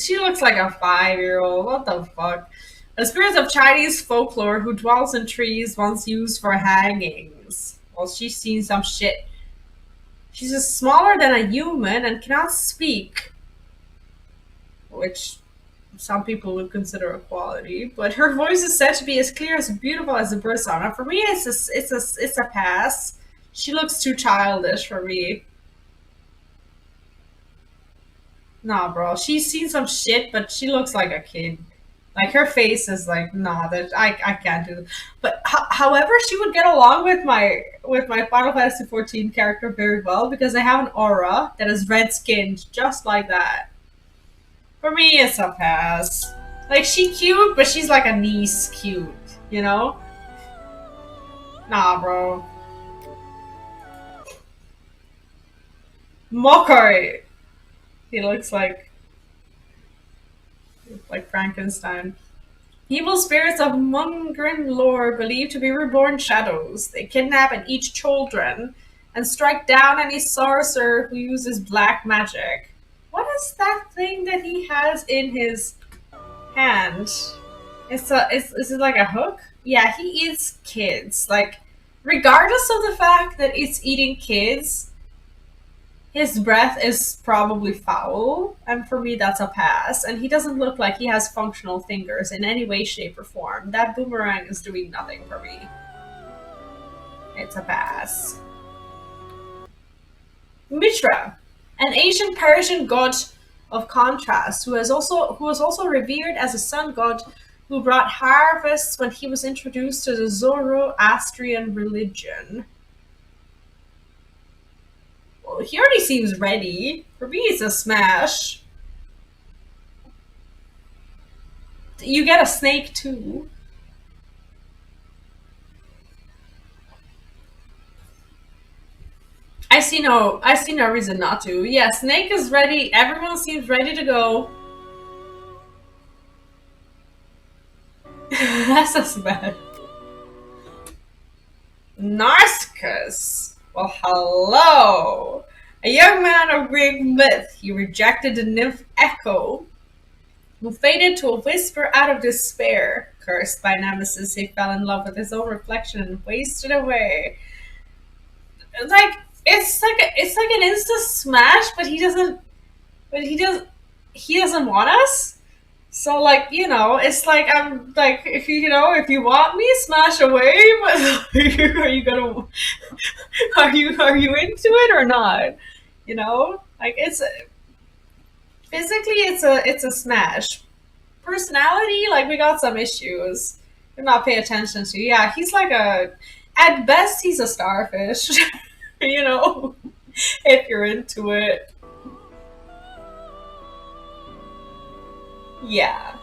She looks like a 5-year-old. What the fuck? A spirit of Chinese folklore who dwells in trees, once used for hangings. Well, she's seen some shit. She's just smaller than a human and cannot speak. Which some people would consider a quality, but her voice is said to be as clear as beautiful as a persona. For me, it's a pass. She looks too childish for me. Nah, bro. She's seen some shit, but she looks like a kid. Like her face is like, nah, that I can't do. This. But however, she would get along with my Final Fantasy 14 character very well because I have an aura that is red skinned, just like that. For me, it's a pass. Like she cute, but she's like a niece cute, you know? Nah, bro. Mokoi. He looks like Frankenstein. Evil spirits of Mungrin lore believed to be reborn shadows. They kidnap and eat children and strike down any sorcerer who uses black magic. What is that thing that he has in his hand? Is it like a hook? Yeah, he eats kids. Like, regardless of the fact that it's eating kids, his breath is probably foul, and for me that's a pass. And he doesn't look like he has functional fingers in any way, shape, or form. That boomerang is doing nothing for me. It's a pass. Mitra, an ancient Persian god of contrast, who was also revered as a sun god who brought harvests when he was introduced to the Zoroastrian religion. Well, he already seems ready. For me, it's a smash. You get a snake too. I see no reason not to. Yeah, Snake is ready. Everyone seems ready to go. That's a smash. Narcissus. Well, hello. A young man of Greek myth, he rejected the nymph Echo, who faded to a whisper out of despair. Cursed by Nemesis, he fell in love with his own reflection and wasted away. Like it's like an insta smash, but he doesn't want us. So like it's like I'm like if you want me, smash away. But are you gonna are you into it or not? Like it's physically it's a smash. Personality, like we got some issues. We're not paying attention to. Yeah, he's like at best he's a starfish. you know, if you're into it. Yeah,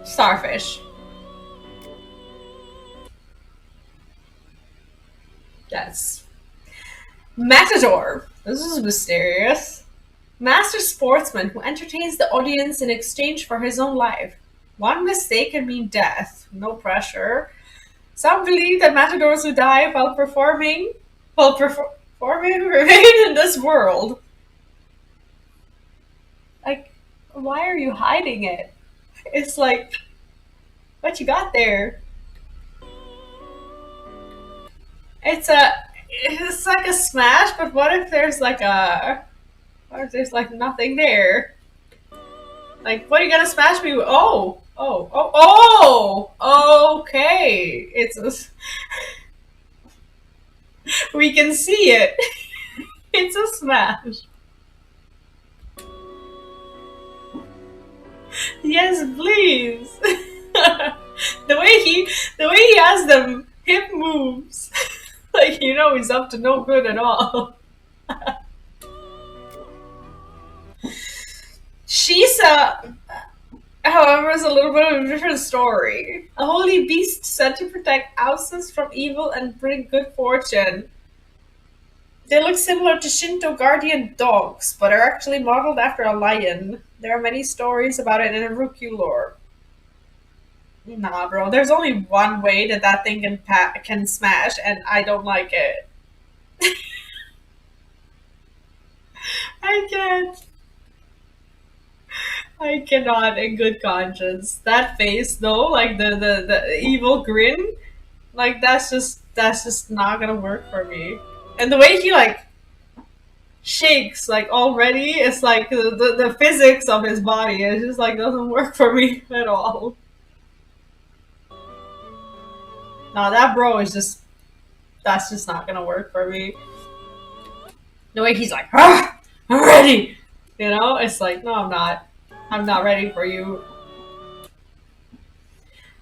starfish. Yes. Matador. This is mysterious. Master sportsman who entertains the audience in exchange for his own life. One mistake can mean death. No pressure. Some believe that matadors who die while performing remain in this world. Like, why are you hiding it? It's like, what you got there? It's like a smash, but what if there's like nothing there? Like, what are you gonna smash me with? Okay. We can see it. It's a smash. Yes, please. The way he has them hip moves, like he's up to no good at all. Shisa, however, is a little bit of a different story. A holy beast said to protect houses from evil and bring good fortune. They look similar to Shinto guardian dogs, but are actually modeled after a lion. There are many stories about it in Ryukyu lore. Nah, bro. There's only one way that thing can smash, and I don't like it. I can't. I cannot, in good conscience. That face, though, like the evil grin, like that's just not gonna work for me. And the way he like shakes like already. It's like the physics of his body. It just like doesn't work for me at all. No, that bro is just that's just not gonna work for me. The way he's like, ah, I'm ready. You know, it's like, no, I'm not. I'm not ready for you.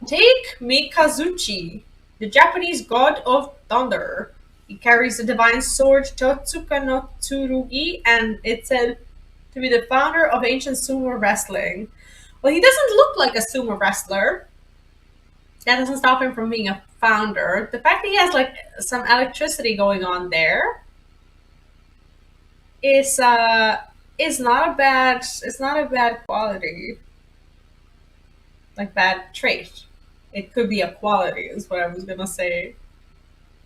Take Mikazuchi, the Japanese god of thunder. He carries the divine sword Totsuka no Tsurugi, and it's said to be the founder of ancient sumo wrestling. Well, he doesn't look like a sumo wrestler. That doesn't stop him from being a founder. The fact that he has like some electricity going on there is not a bad quality, like bad trait. It could be a quality, is what I was gonna say.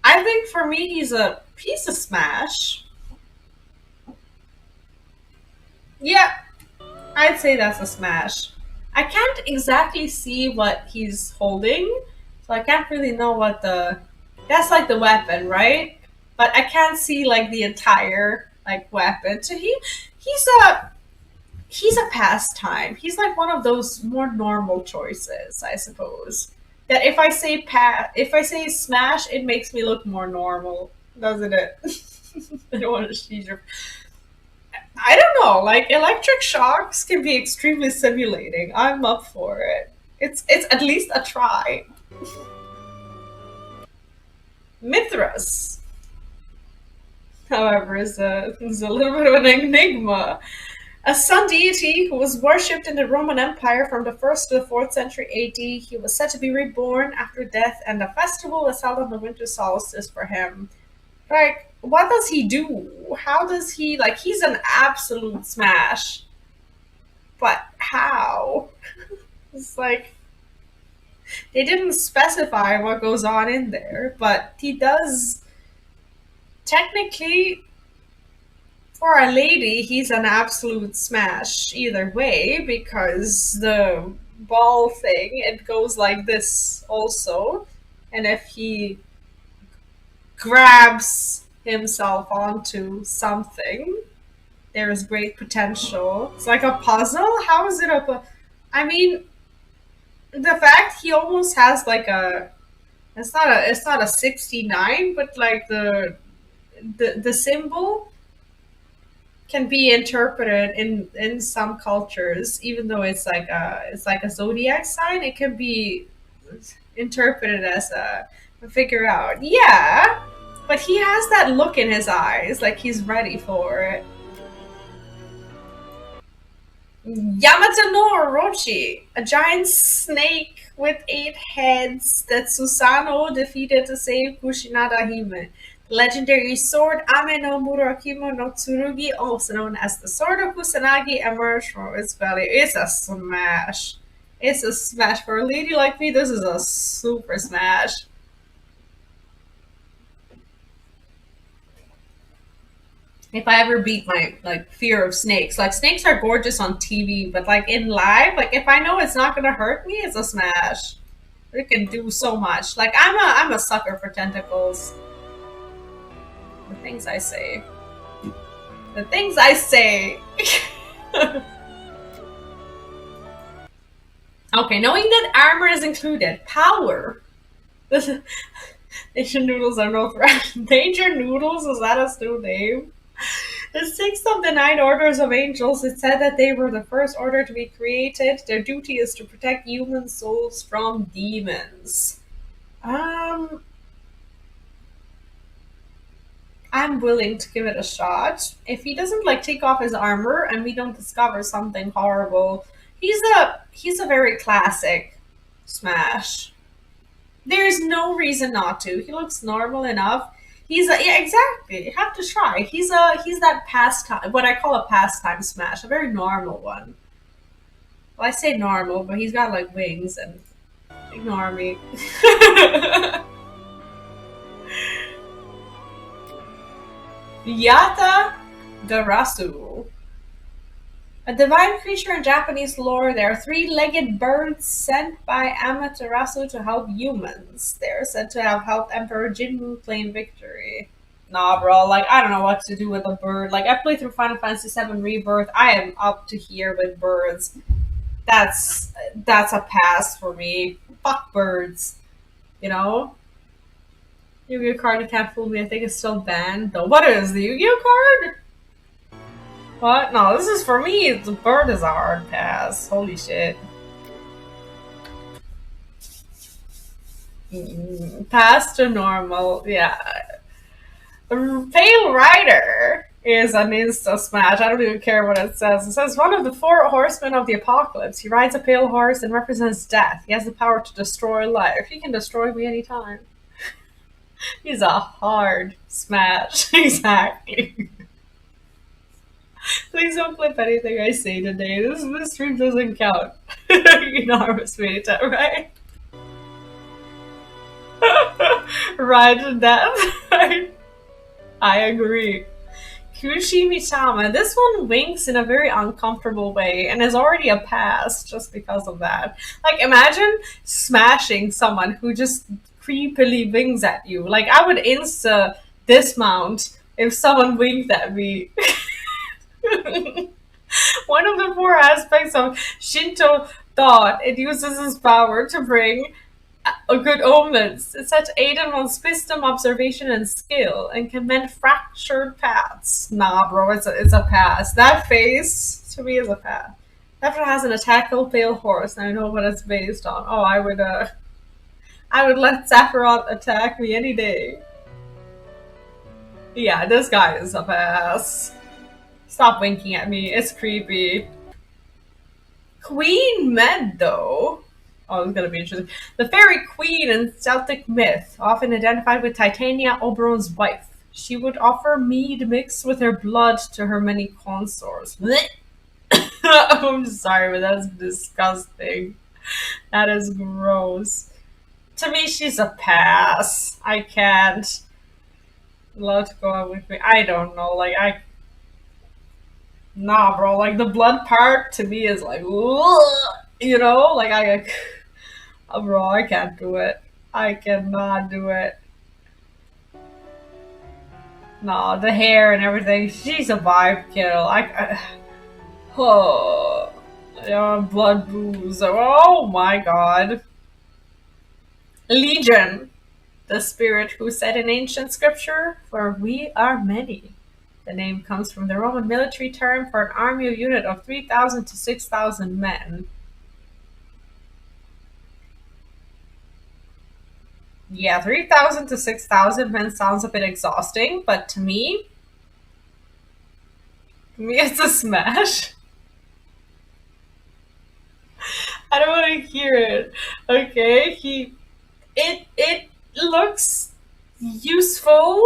I think for me, he's a piece of smash. Yeah, I'd say that's a smash. I can't exactly see what he's holding, so I can't really know what the. That's like the weapon, right? But I can't see like the entire like weapon. So he's a he's a pastime. He's like one of those more normal choices, I suppose. That if I say smash, it makes me look more normal, doesn't it? I don't want to see your. I don't know. Like electric shocks can be extremely stimulating. I'm up for it. It's at least a try. Mithras, however, is a little bit of an enigma. A sun deity who was worshipped in the Roman Empire from the 1st to the 4th century AD, he was said to be reborn after death, and a festival was held on the winter solstice for him. Like, what does he do? How does he, like, he's an absolute smash. But how? It's like, they didn't specify what goes on in there, but he does technically for a lady, he's an absolute smash either way because the ball thing it goes like this also, and if he grabs himself onto something, there is great potential. It's like a puzzle. How is it I mean, the fact he almost has like a it's not a 69, but like the symbol can be interpreted in some cultures, even though it's like a zodiac sign. It can be interpreted as a figure out. Yeah, but he has that look in his eyes, like he's ready for it. Yamato no Orochi, a giant snake with 8 heads that Susanoo defeated to save Kushinada Hime. The legendary sword Ame no Murakimo no Tsurugi, also known as the Sword of Kusanagi, emerged from its belly. It's a smash. It's a smash. For a lady like me, this is a super smash. If I ever beat my like fear of snakes, like snakes are gorgeous on TV, but like in live, like if I know it's not gonna hurt me, it's a smash. It can do so much. Like I'm a sucker for tentacles. The things I say. The things I say. Okay, knowing that armor is included, power. This is, Asian noodles are no threat. Danger noodles, is that a still name? The sixth of the 9 orders of angels, it said that they were the first order to be created. Their duty is to protect human souls from demons. Um, I'm willing to give it a shot. If he doesn't like take off his armor and we don't discover something horrible, he's a very classic smash. There's no reason not to. He looks normal enough. Yeah, exactly. You have to try. He's that pastime, what I call a pastime smash, a very normal one. Well, I say normal, but he's got like wings and ignore me. Yata Garasu. A divine creature in Japanese lore, they are three-legged birds sent by Amaterasu to help humans. They are said to have helped Emperor Jinmu claim victory. Nah, bro. Like, I don't know what to do with a bird. Like, I played through Final Fantasy VII Rebirth. I am up to here with birds. That's a pass for me. Fuck birds. You know? Yu-Gi-Oh card, you can't fool me. I think it's still banned. Though, what is the Yu-Gi-Oh card? What? No, this is for me. The bird is a hard pass. Holy shit. Pass to normal. Yeah. Pale Rider is an insta smash. I don't even care what it says. It says one of the four horsemen of the apocalypse. He rides a pale horse and represents death. He has the power to destroy life. He can destroy me anytime. He's a hard smash. Exactly. Please don't clip anything I say today. This stream doesn't count. You know I was made it, right? Ride to death. I agree. Kushimi-sama. This one winks in a very uncomfortable way and is already a pass just because of that. Like, imagine smashing someone who just creepily winks at you. Like, I would insta dismount if someone winked at me. One of the four aspects of Shinto thought it uses its power to bring good omens. It's such aid in one's wisdom, observation, and skill, and can mend fractured paths. Nah, bro, it's a pass. That face to me is a pass. After it has an attackable pale horse, and I know what it's based on. Oh, I would let Sephiroth attack me any day. Yeah, this guy is a pass. Stop winking at me. It's creepy. Queen Med, though. Oh, it's gonna be interesting. The fairy queen in Celtic myth, often identified with Titania, Oberon's wife. She would offer mead mixed with her blood to her many consorts. I'm sorry, but that's disgusting. That is gross. To me, she's a pass. I can't. Let go on with me. I don't know. Nah, bro. Like, the blood part to me is like, you know, like bro, I can't do it. I cannot do it. Nah, the hair and everything. She's a vibe kill. Oh, yeah, blood booze. Oh my god. Legion, the spirit who said in ancient scripture, "For we are many." The name comes from the Roman military term for an army unit of 3,000 to 6,000 men. Yeah, 3,000 to 6,000 men sounds a bit exhausting, but to me it's a smash. I don't want to hear it. Okay, it looks useful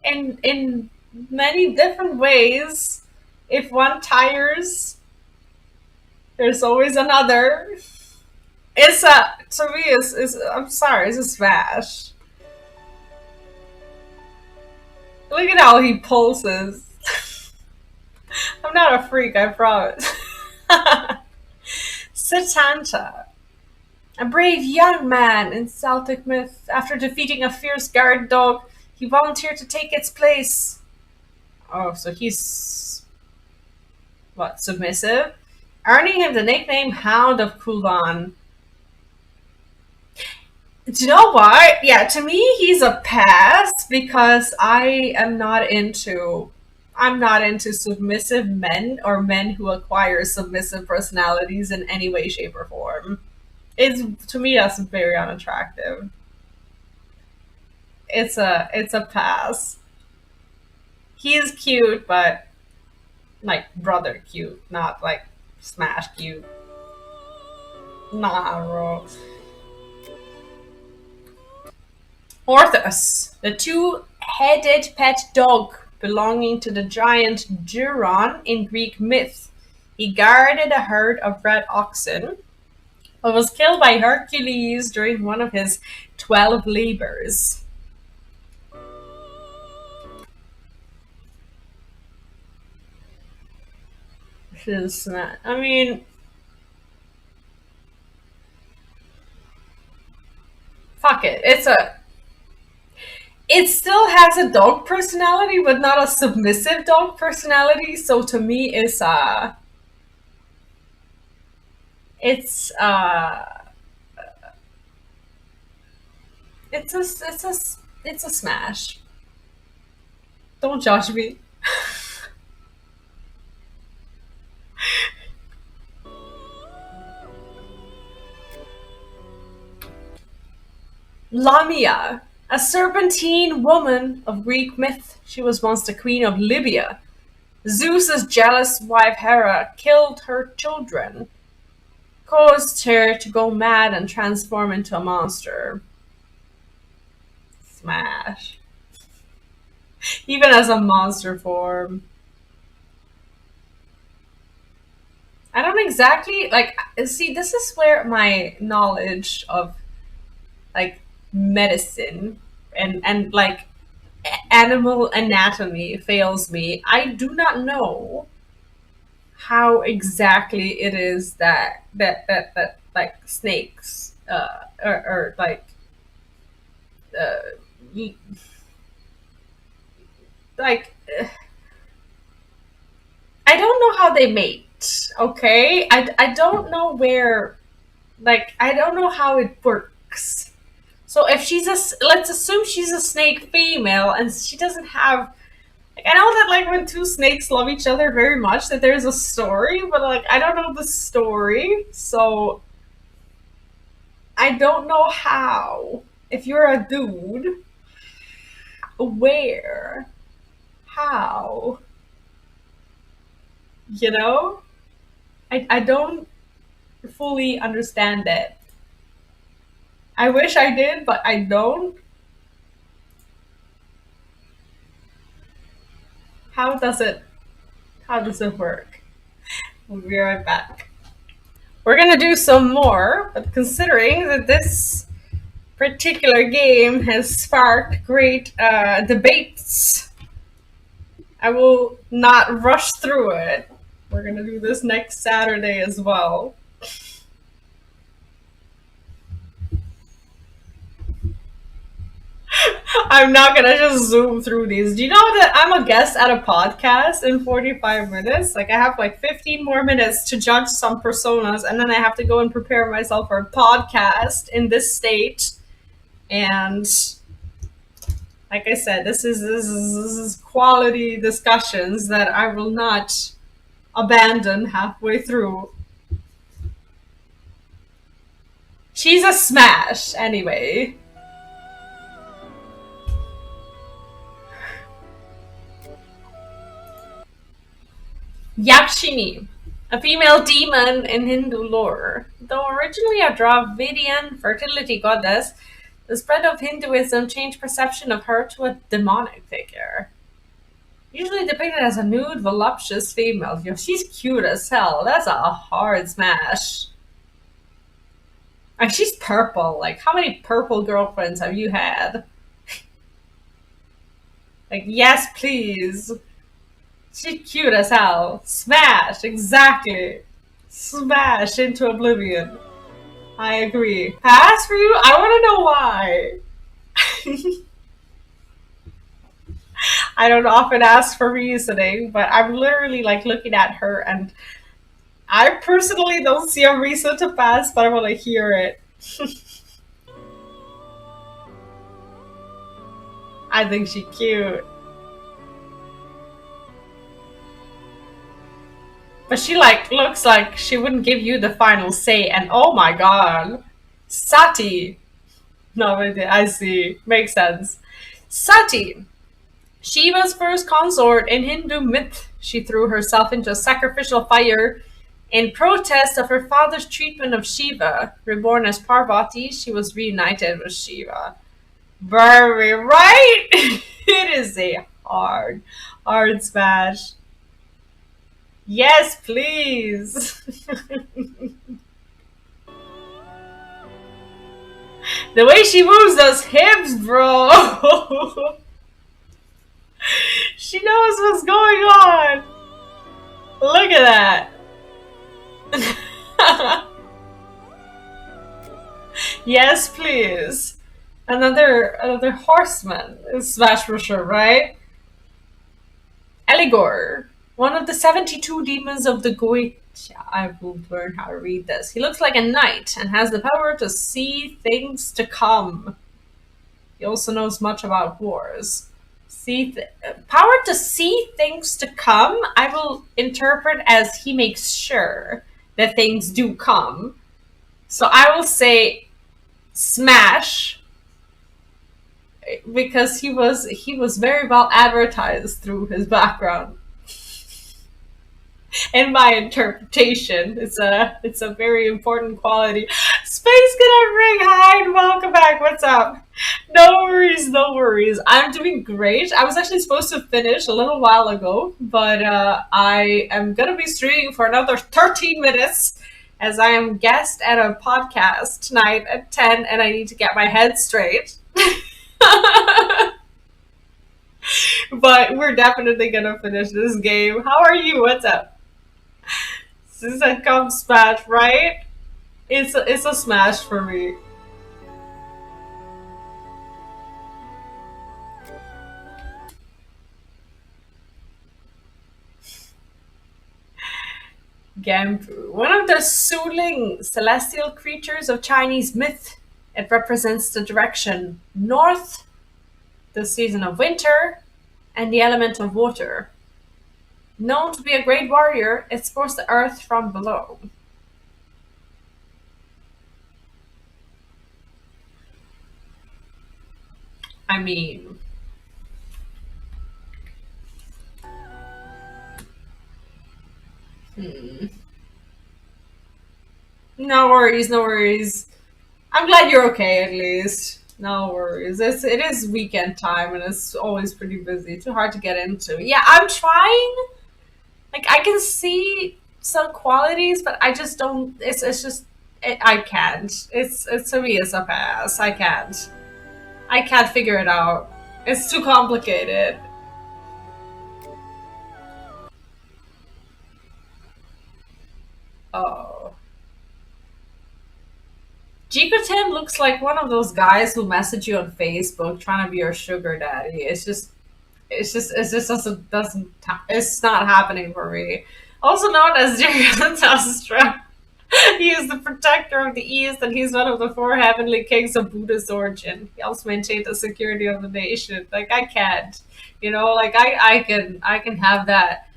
in many different ways. If one tires, there's always another. It's a to me is I'm sorry, it's a smash. Look at how he pulses. I'm not a freak, I promise. Satanta, a brave young man in Celtic myth. After defeating a fierce guard dog, he volunteered to take its place. Oh, so he's what, submissive? Earning him the nickname Hound of Kulan. Do you know what? Yeah, to me he's a pass because I'm not into submissive men or men who acquire submissive personalities in any way, shape, or form. It's to me that's very unattractive. It's a pass. He's cute, but like brother cute, not like smash cute. Nah, bro. Orthos, the two-headed pet dog belonging to the giant Duron in Greek myth. He guarded a herd of red oxen, but was killed by Hercules during one of his 12 labors. I mean, fuck it. it still has a dog personality, but not a submissive dog personality. So to me, it's it's a it's a it's a smash. Don't judge me. Lamia, a serpentine woman of Greek myth. She was once the queen of Libya. Zeus's jealous wife Hera killed her children, caused her to go mad and transform into a monster. Smash. Even as a monster form. I don't exactly like see this is where my knowledge of like medicine and like animal anatomy fails me. I do not know how exactly it is that like snakes or like uh, like I don't know how they mate. Okay, I don't know where like I don't know how it works. So if she's a let's assume she's a snake female and she doesn't have like I know that like when two snakes love each other very much that there's a story, but like I don't know the story, so I don't know how. If you're a dude, where, how, you know? I don't fully understand it. I wish I did, but I don't. How does it? How does it work? We'll be right back. We're gonna do some more, but considering that this particular game has sparked great debates, I will not rush through it. We're gonna do this next Saturday as well. I'm not gonna just zoom through these. Do you know that I'm a guest at a podcast in 45 minutes? Like, I have like 15 more minutes to judge some personas, and then I have to go and prepare myself for a podcast in this state. And like I said, this is quality discussions that I will not abandon halfway through. She's a smash, anyway. Yakshini, a female demon in Hindu lore. Though originally a Dravidian fertility goddess, the spread of Hinduism changed perception of her to a demonic figure. Usually depicted as a nude, voluptuous female. Yo, she's cute as hell. That's a hard smash. And she's purple. Like, how many purple girlfriends have you had? Like, yes, please. She's cute as hell. Smash, exactly. Smash into oblivion. I agree. Pass for you? I want to know why. I don't often ask for reasoning, but I'm literally like looking at her and I personally don't see a reason to pass, but I want to hear it. I think she's cute. But she like looks like she wouldn't give you the final say and oh my god. Sati. No, I see. Makes sense. Sati. Shiva's first consort in Hindu myth. She threw herself into a sacrificial fire in protest of her father's treatment of Shiva. Reborn as Parvati, she was reunited with Shiva. Very right. It is a hard smash. Yes, please. The way she moves those hips, bro. She knows what's going on. Look at that. Yes, please. Another horseman is Smash for sure, right? Eligor, one of the 72 demons of the Goetia. I will learn how to read this. He looks like a knight and has the power to see things to come. He also knows much about wars. Power to see things to come, I will interpret as he makes sure that things do come. So I will say Smash because he was very well advertised through his background. In my interpretation, it's a very important quality. Space gonna ring. Hi and welcome back. What's up? No worries, no worries. I'm doing great. I was actually supposed to finish a little while ago, but I am gonna be streaming for another 13 minutes as I am guest at a podcast tonight at 10, and I need to get my head straight. But we're definitely gonna finish this game. How are you? What's up? Since I come Smash, right? It's a Smash for me. Gampu, one of the Suling celestial creatures of Chinese myth. It represents the direction north, the season of winter, and the element of water. Known to be a great warrior, it explores the earth from below. I mean, hmm. No worries, no worries. I'm glad you're okay at least. No worries. It is weekend time and it's always pretty busy. Too hard to get into. Yeah, I'm trying. Like I can see some qualities, but I just don't. It's just I can't. It's to me it's a pass. I can't. I can't figure it out. It's too complicated. Oh. Jikotim looks like one of those guys who message you on Facebook trying to be your sugar daddy. It's just it's not happening for me. Also known as Zarathustra, he is the protector of the East, and he's one of the four heavenly kings of Buddha's origin. He helps maintain the security of the nation. Like I can't, like I can have that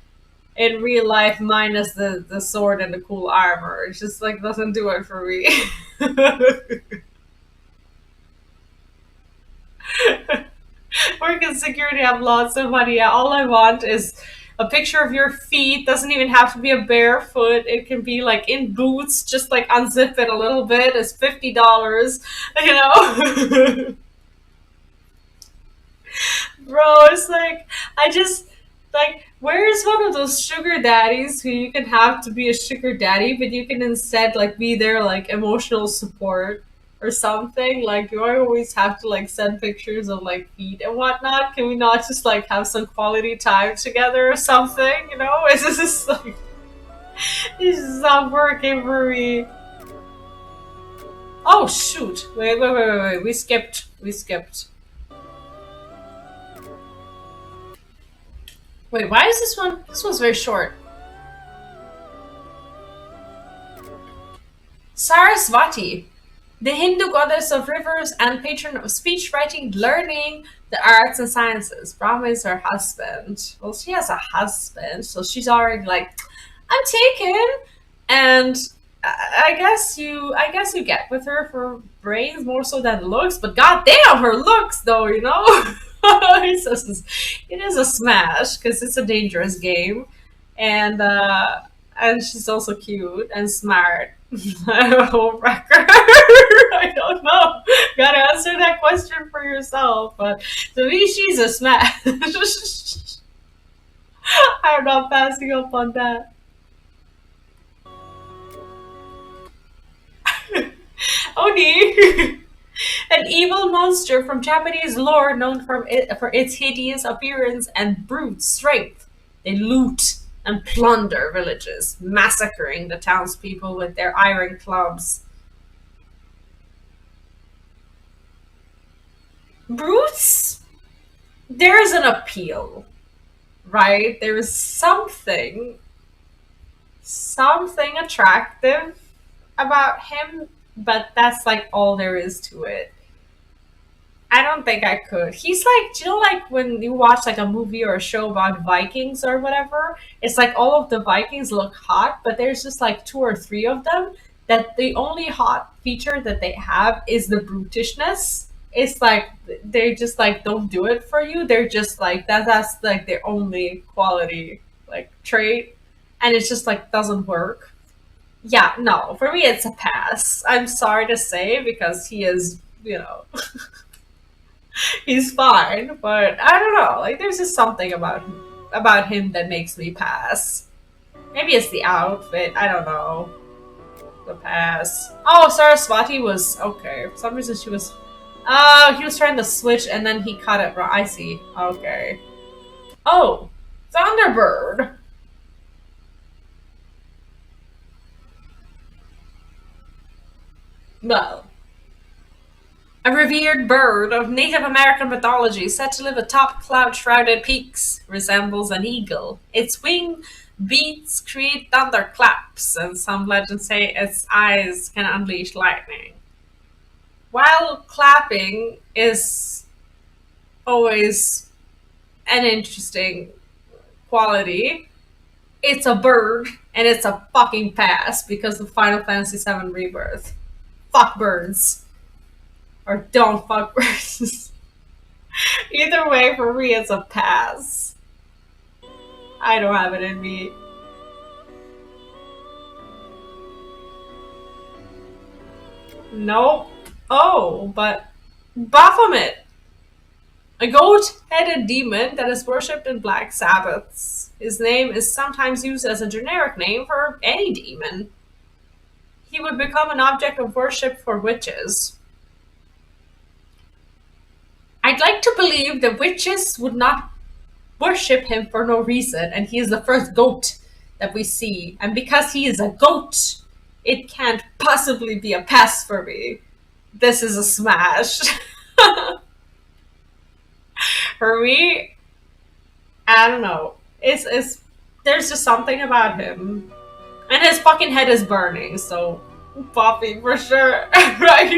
in real life minus the sword and the cool armor. It just like doesn't do it for me. Work in security, have lots of money. Yeah, all I want is a picture of your feet. Doesn't even have to be a barefoot. It can be like in boots, just like unzip it a little bit. It's $50, you know. Bro, it's like I just like where's one of those sugar daddies who you can have to be a sugar daddy, but you can instead like be their like emotional support or something? Like, do I always have to like send pictures of like feet and whatnot? Can we not just like have some quality time together or something? It's just like it's just not working for me. Oh shoot! Wait! We skipped. We skipped. Wait, why is this one? This one's very short. Sarasvati, the Hindu goddess of rivers and patron of speech, writing, learning, the arts and sciences. Brahma is her husband. Well, she has a husband, so she's already like, I'm taken, and I guess you get with her for brains more so than looks, but goddamn, her looks though, it is a smash because it's a dangerous game, and she's also cute and smart. Home wrecker. I don't know. Gotta answer that question for yourself. But to me, she's a smash. I'm not passing up on that. Oni, an evil monster from Japanese lore known for its hideous appearance and brute strength. They loot and plunder villages, massacring the townspeople with their iron clubs. Brutes, there is an appeal, right? There is something attractive about him, but that's like all there is to it. I don't think I could. He's like, do you know, like when you watch like a movie or a show about Vikings or whatever, it's like all of the Vikings look hot, but there's just like two or three of them that the only hot feature that they have is the brutishness. It's like they just like don't do it for you. They're just like that's like their only quality like trait, and it's just like doesn't work. Yeah, no, for me it's a pass. I'm sorry to say because he is, he's fine, but I don't know. Like, there's just something about him that makes me pass. Maybe it's the outfit. I don't know. The pass. Oh, Saraswati was okay. For some reason, she was. Oh, he was trying to switch, and then he cut it wrong. I see. Okay. Oh, Thunderbird. Well, a revered bird of Native American mythology said to live atop cloud-shrouded peaks, resembles an eagle. Its wing beats create thunderclaps, and some legends say its eyes can unleash lightning. While clapping is always an interesting quality, it's a bird, and it's a fucking pass because of Final Fantasy VII Rebirth. Fuck birds. Or don't fuck birds. Either way, for me, it's a pass. I don't have it in me. Nope. Oh, but Baphomet, a goat-headed demon that is worshipped in Black Sabbaths. His name is sometimes used as a generic name for any demon. He would become an object of worship for witches. I'd like to believe that witches would not worship him for no reason, and he is the first goat that we see. And because he is a goat, it can't possibly be a pass for me. This is a smash. For me, I don't know. It's there's just something about him. And his fucking head is burning, so Poppy for sure. Right?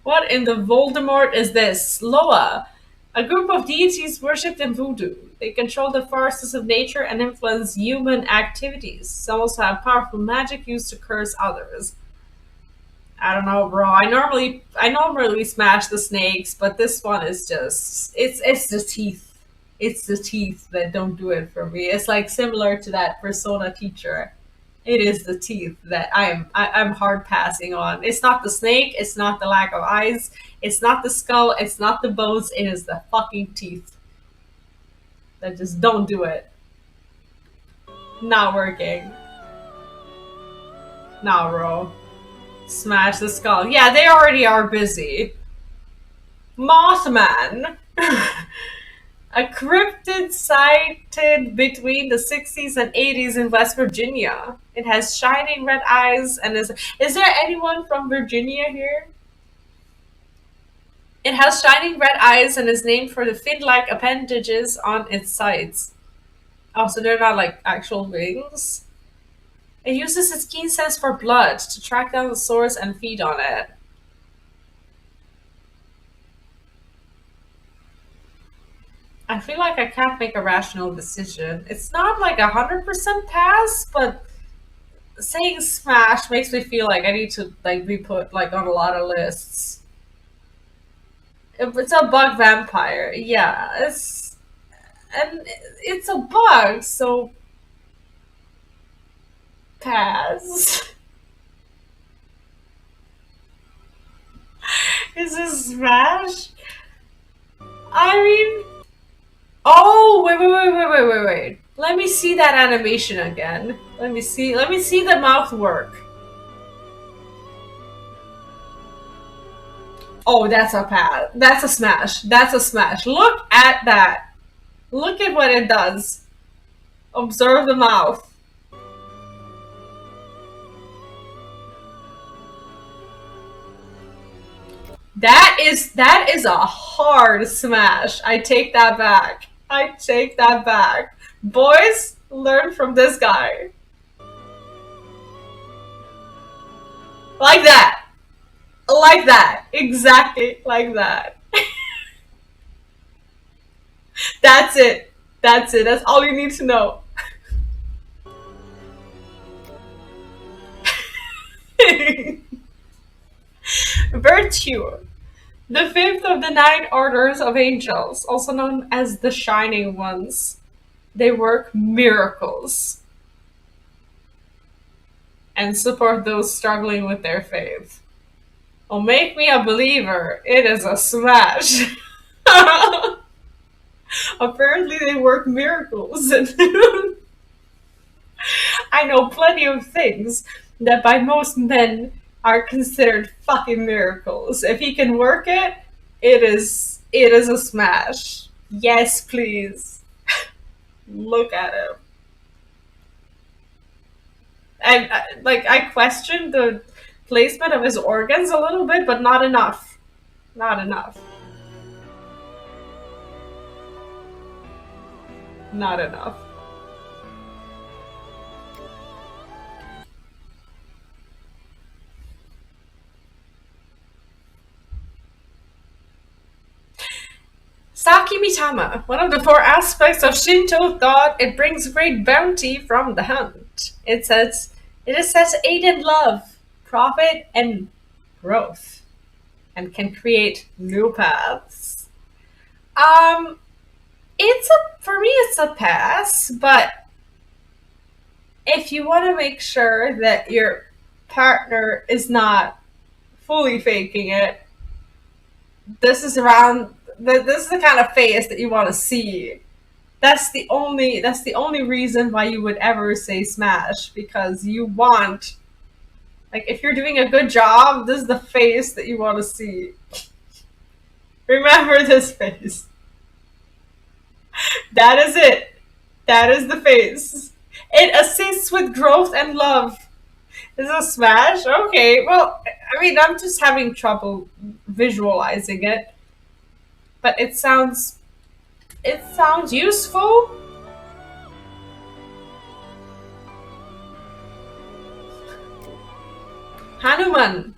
What in the Voldemort is this? Loa, a group of deities worshipped in voodoo. They control the forces of nature and influence human activities. Some also have powerful magic used to curse others. I don't know, bro. I normally smash the snakes, but this one is just it's the teeth. It's the teeth that don't do it for me. It's like similar to that Persona teacher. It is the teeth that I'm hard passing on. It's not the snake, it's not the lack of eyes, it's not the skull, it's not the bones, it is the fucking teeth that just don't do it. Not working. Nah, bro. Smash the skull. Yeah, they already are busy. Mothman. A cryptid sighted between the 60s and 80s in West Virginia. It has shining red eyes and is there anyone from Virginia here? It has shining red eyes and is named for the fin-like appendages on its sides. Oh, so they're not like actual wings. It uses its keen sense for blood to track down the source and feed on it. I feel like I can't make a rational decision. It's not like 100% pass, but saying smash makes me feel like I need to like be put like on a lot of lists. It's a bug vampire, yeah. It's a bug, so pass. Is this smash? I mean, oh wait. Let me see that animation again. Let me see the mouth work. Oh, that's a pass. That's a smash. That's a smash. Look at that. Look at what it does. Observe the mouth. That is a hard smash. I take that back. I take that back. Boys, learn from this guy. Like that. Like that. Exactly like that. That's it. That's it. That's all you need to know. Virtue. The fifth of the nine orders of angels, also known as the Shining Ones. They work miracles and support those struggling with their faith. Oh, make me a believer. It is a smash. Apparently, they work miracles. I know plenty of things that by most men are considered fucking miracles. If he can work it, it is a smash. Yes, please. Look at him. I questioned the placement of his organs a little bit, but not enough. Not enough. Not enough. Saki Mitama, one of the four aspects of Shinto thought, it brings great bounty from the hunt. It is said to aid in love, profit, and growth, and can create new paths. Um, it's a for me it's a pass, but if you want to make sure that your partner is not fully faking it, this is the kind of face that you want to see. That's the only reason why you would ever say smash, because you want, like, if you're doing a good job, this is the face that you want to see. Remember this face. That is it. That is the face. It assists with growth and love. Is a smash? Okay, well, I mean, I'm just having trouble visualizing it, but it sounds useful. Hanuman.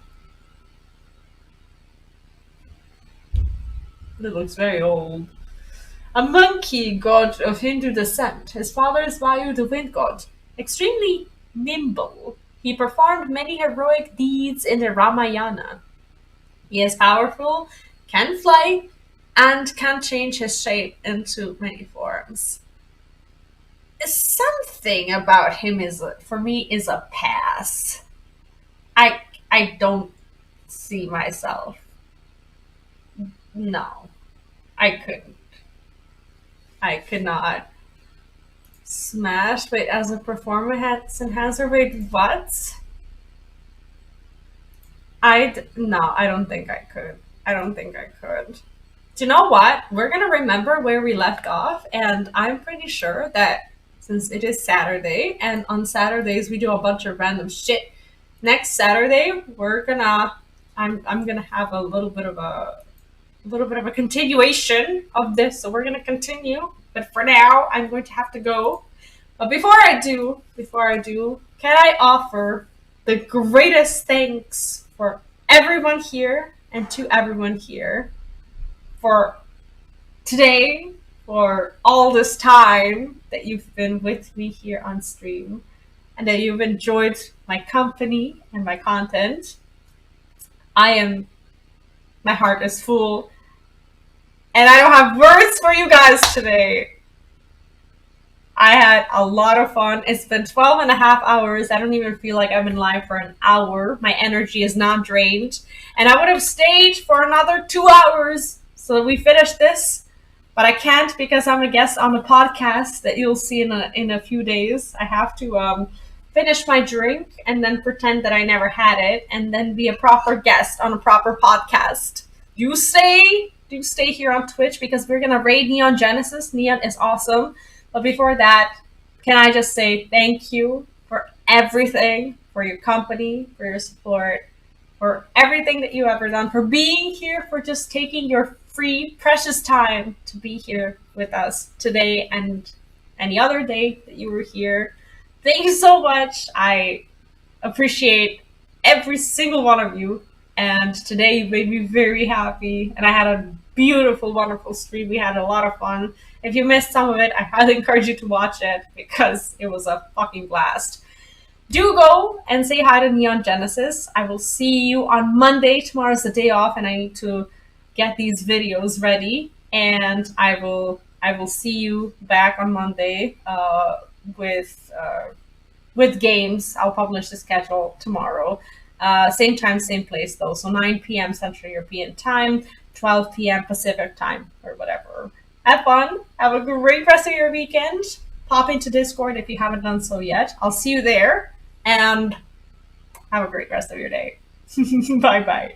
It looks very old. A monkey god of Hindu descent. His father is Vayu, the wind god. Extremely nimble, he performed many heroic deeds in the Ramayana. He is powerful, can fly, and can change his shape into many forms. Something about him for me, is a pass. I I don't see myself. No, I couldn't. I could not. Smash, wait, as a performer has enhancer, wait, what? No, I don't think I could. I don't think I could. Do you know what? We're gonna remember where we left off, and I'm pretty sure that since it is Saturday, and on Saturdays we do a bunch of random shit. Next Saturday, I'm gonna have a little bit of a continuation of this, so we're gonna continue. But for now, I'm going to have to go. But before I do, can I offer the greatest thanks for everyone here and to everyone here for today, for all this time that you've been with me here on stream, and that you've enjoyed my company and my content. My heart is full, and I don't have words for you guys today. I had a lot of fun. It's been 12 and a half hours. I don't even feel like I've been live for an hour. My energy is not drained. And I would have stayed for another 2 hours so that we finish this. But I can't, because I'm a guest on the podcast that you'll see in a few days. I have to finish my drink and then pretend that I never had it, and then be a proper guest on a proper podcast. Do stay here on Twitch, because we're going to raid Neon Genesis. Neon is awesome. But before that, can I just say thank you for everything, for your company, for your support. for everything that you've ever done, for being here, for just taking your free, precious time to be here with us today and any other day that you were here. Thank you so much. I appreciate every single one of you. And today you made me very happy. And I had a beautiful, wonderful stream. We had a lot of fun. If you missed some of it, I highly encourage you to watch it because it was a fucking blast. Do go and say hi to Neon Genesis. I will see you on Monday. Tomorrow's the day off, and I need to get these videos ready. And I will see you back on Monday with games. I'll publish the schedule tomorrow. Same time, same place though. So 9 p.m. Central European Time, 12 p.m. Pacific Time, or whatever. Have fun. Have a great rest of your weekend. Pop into Discord if you haven't done so yet. I'll see you there. And have a great rest of your day. Bye bye.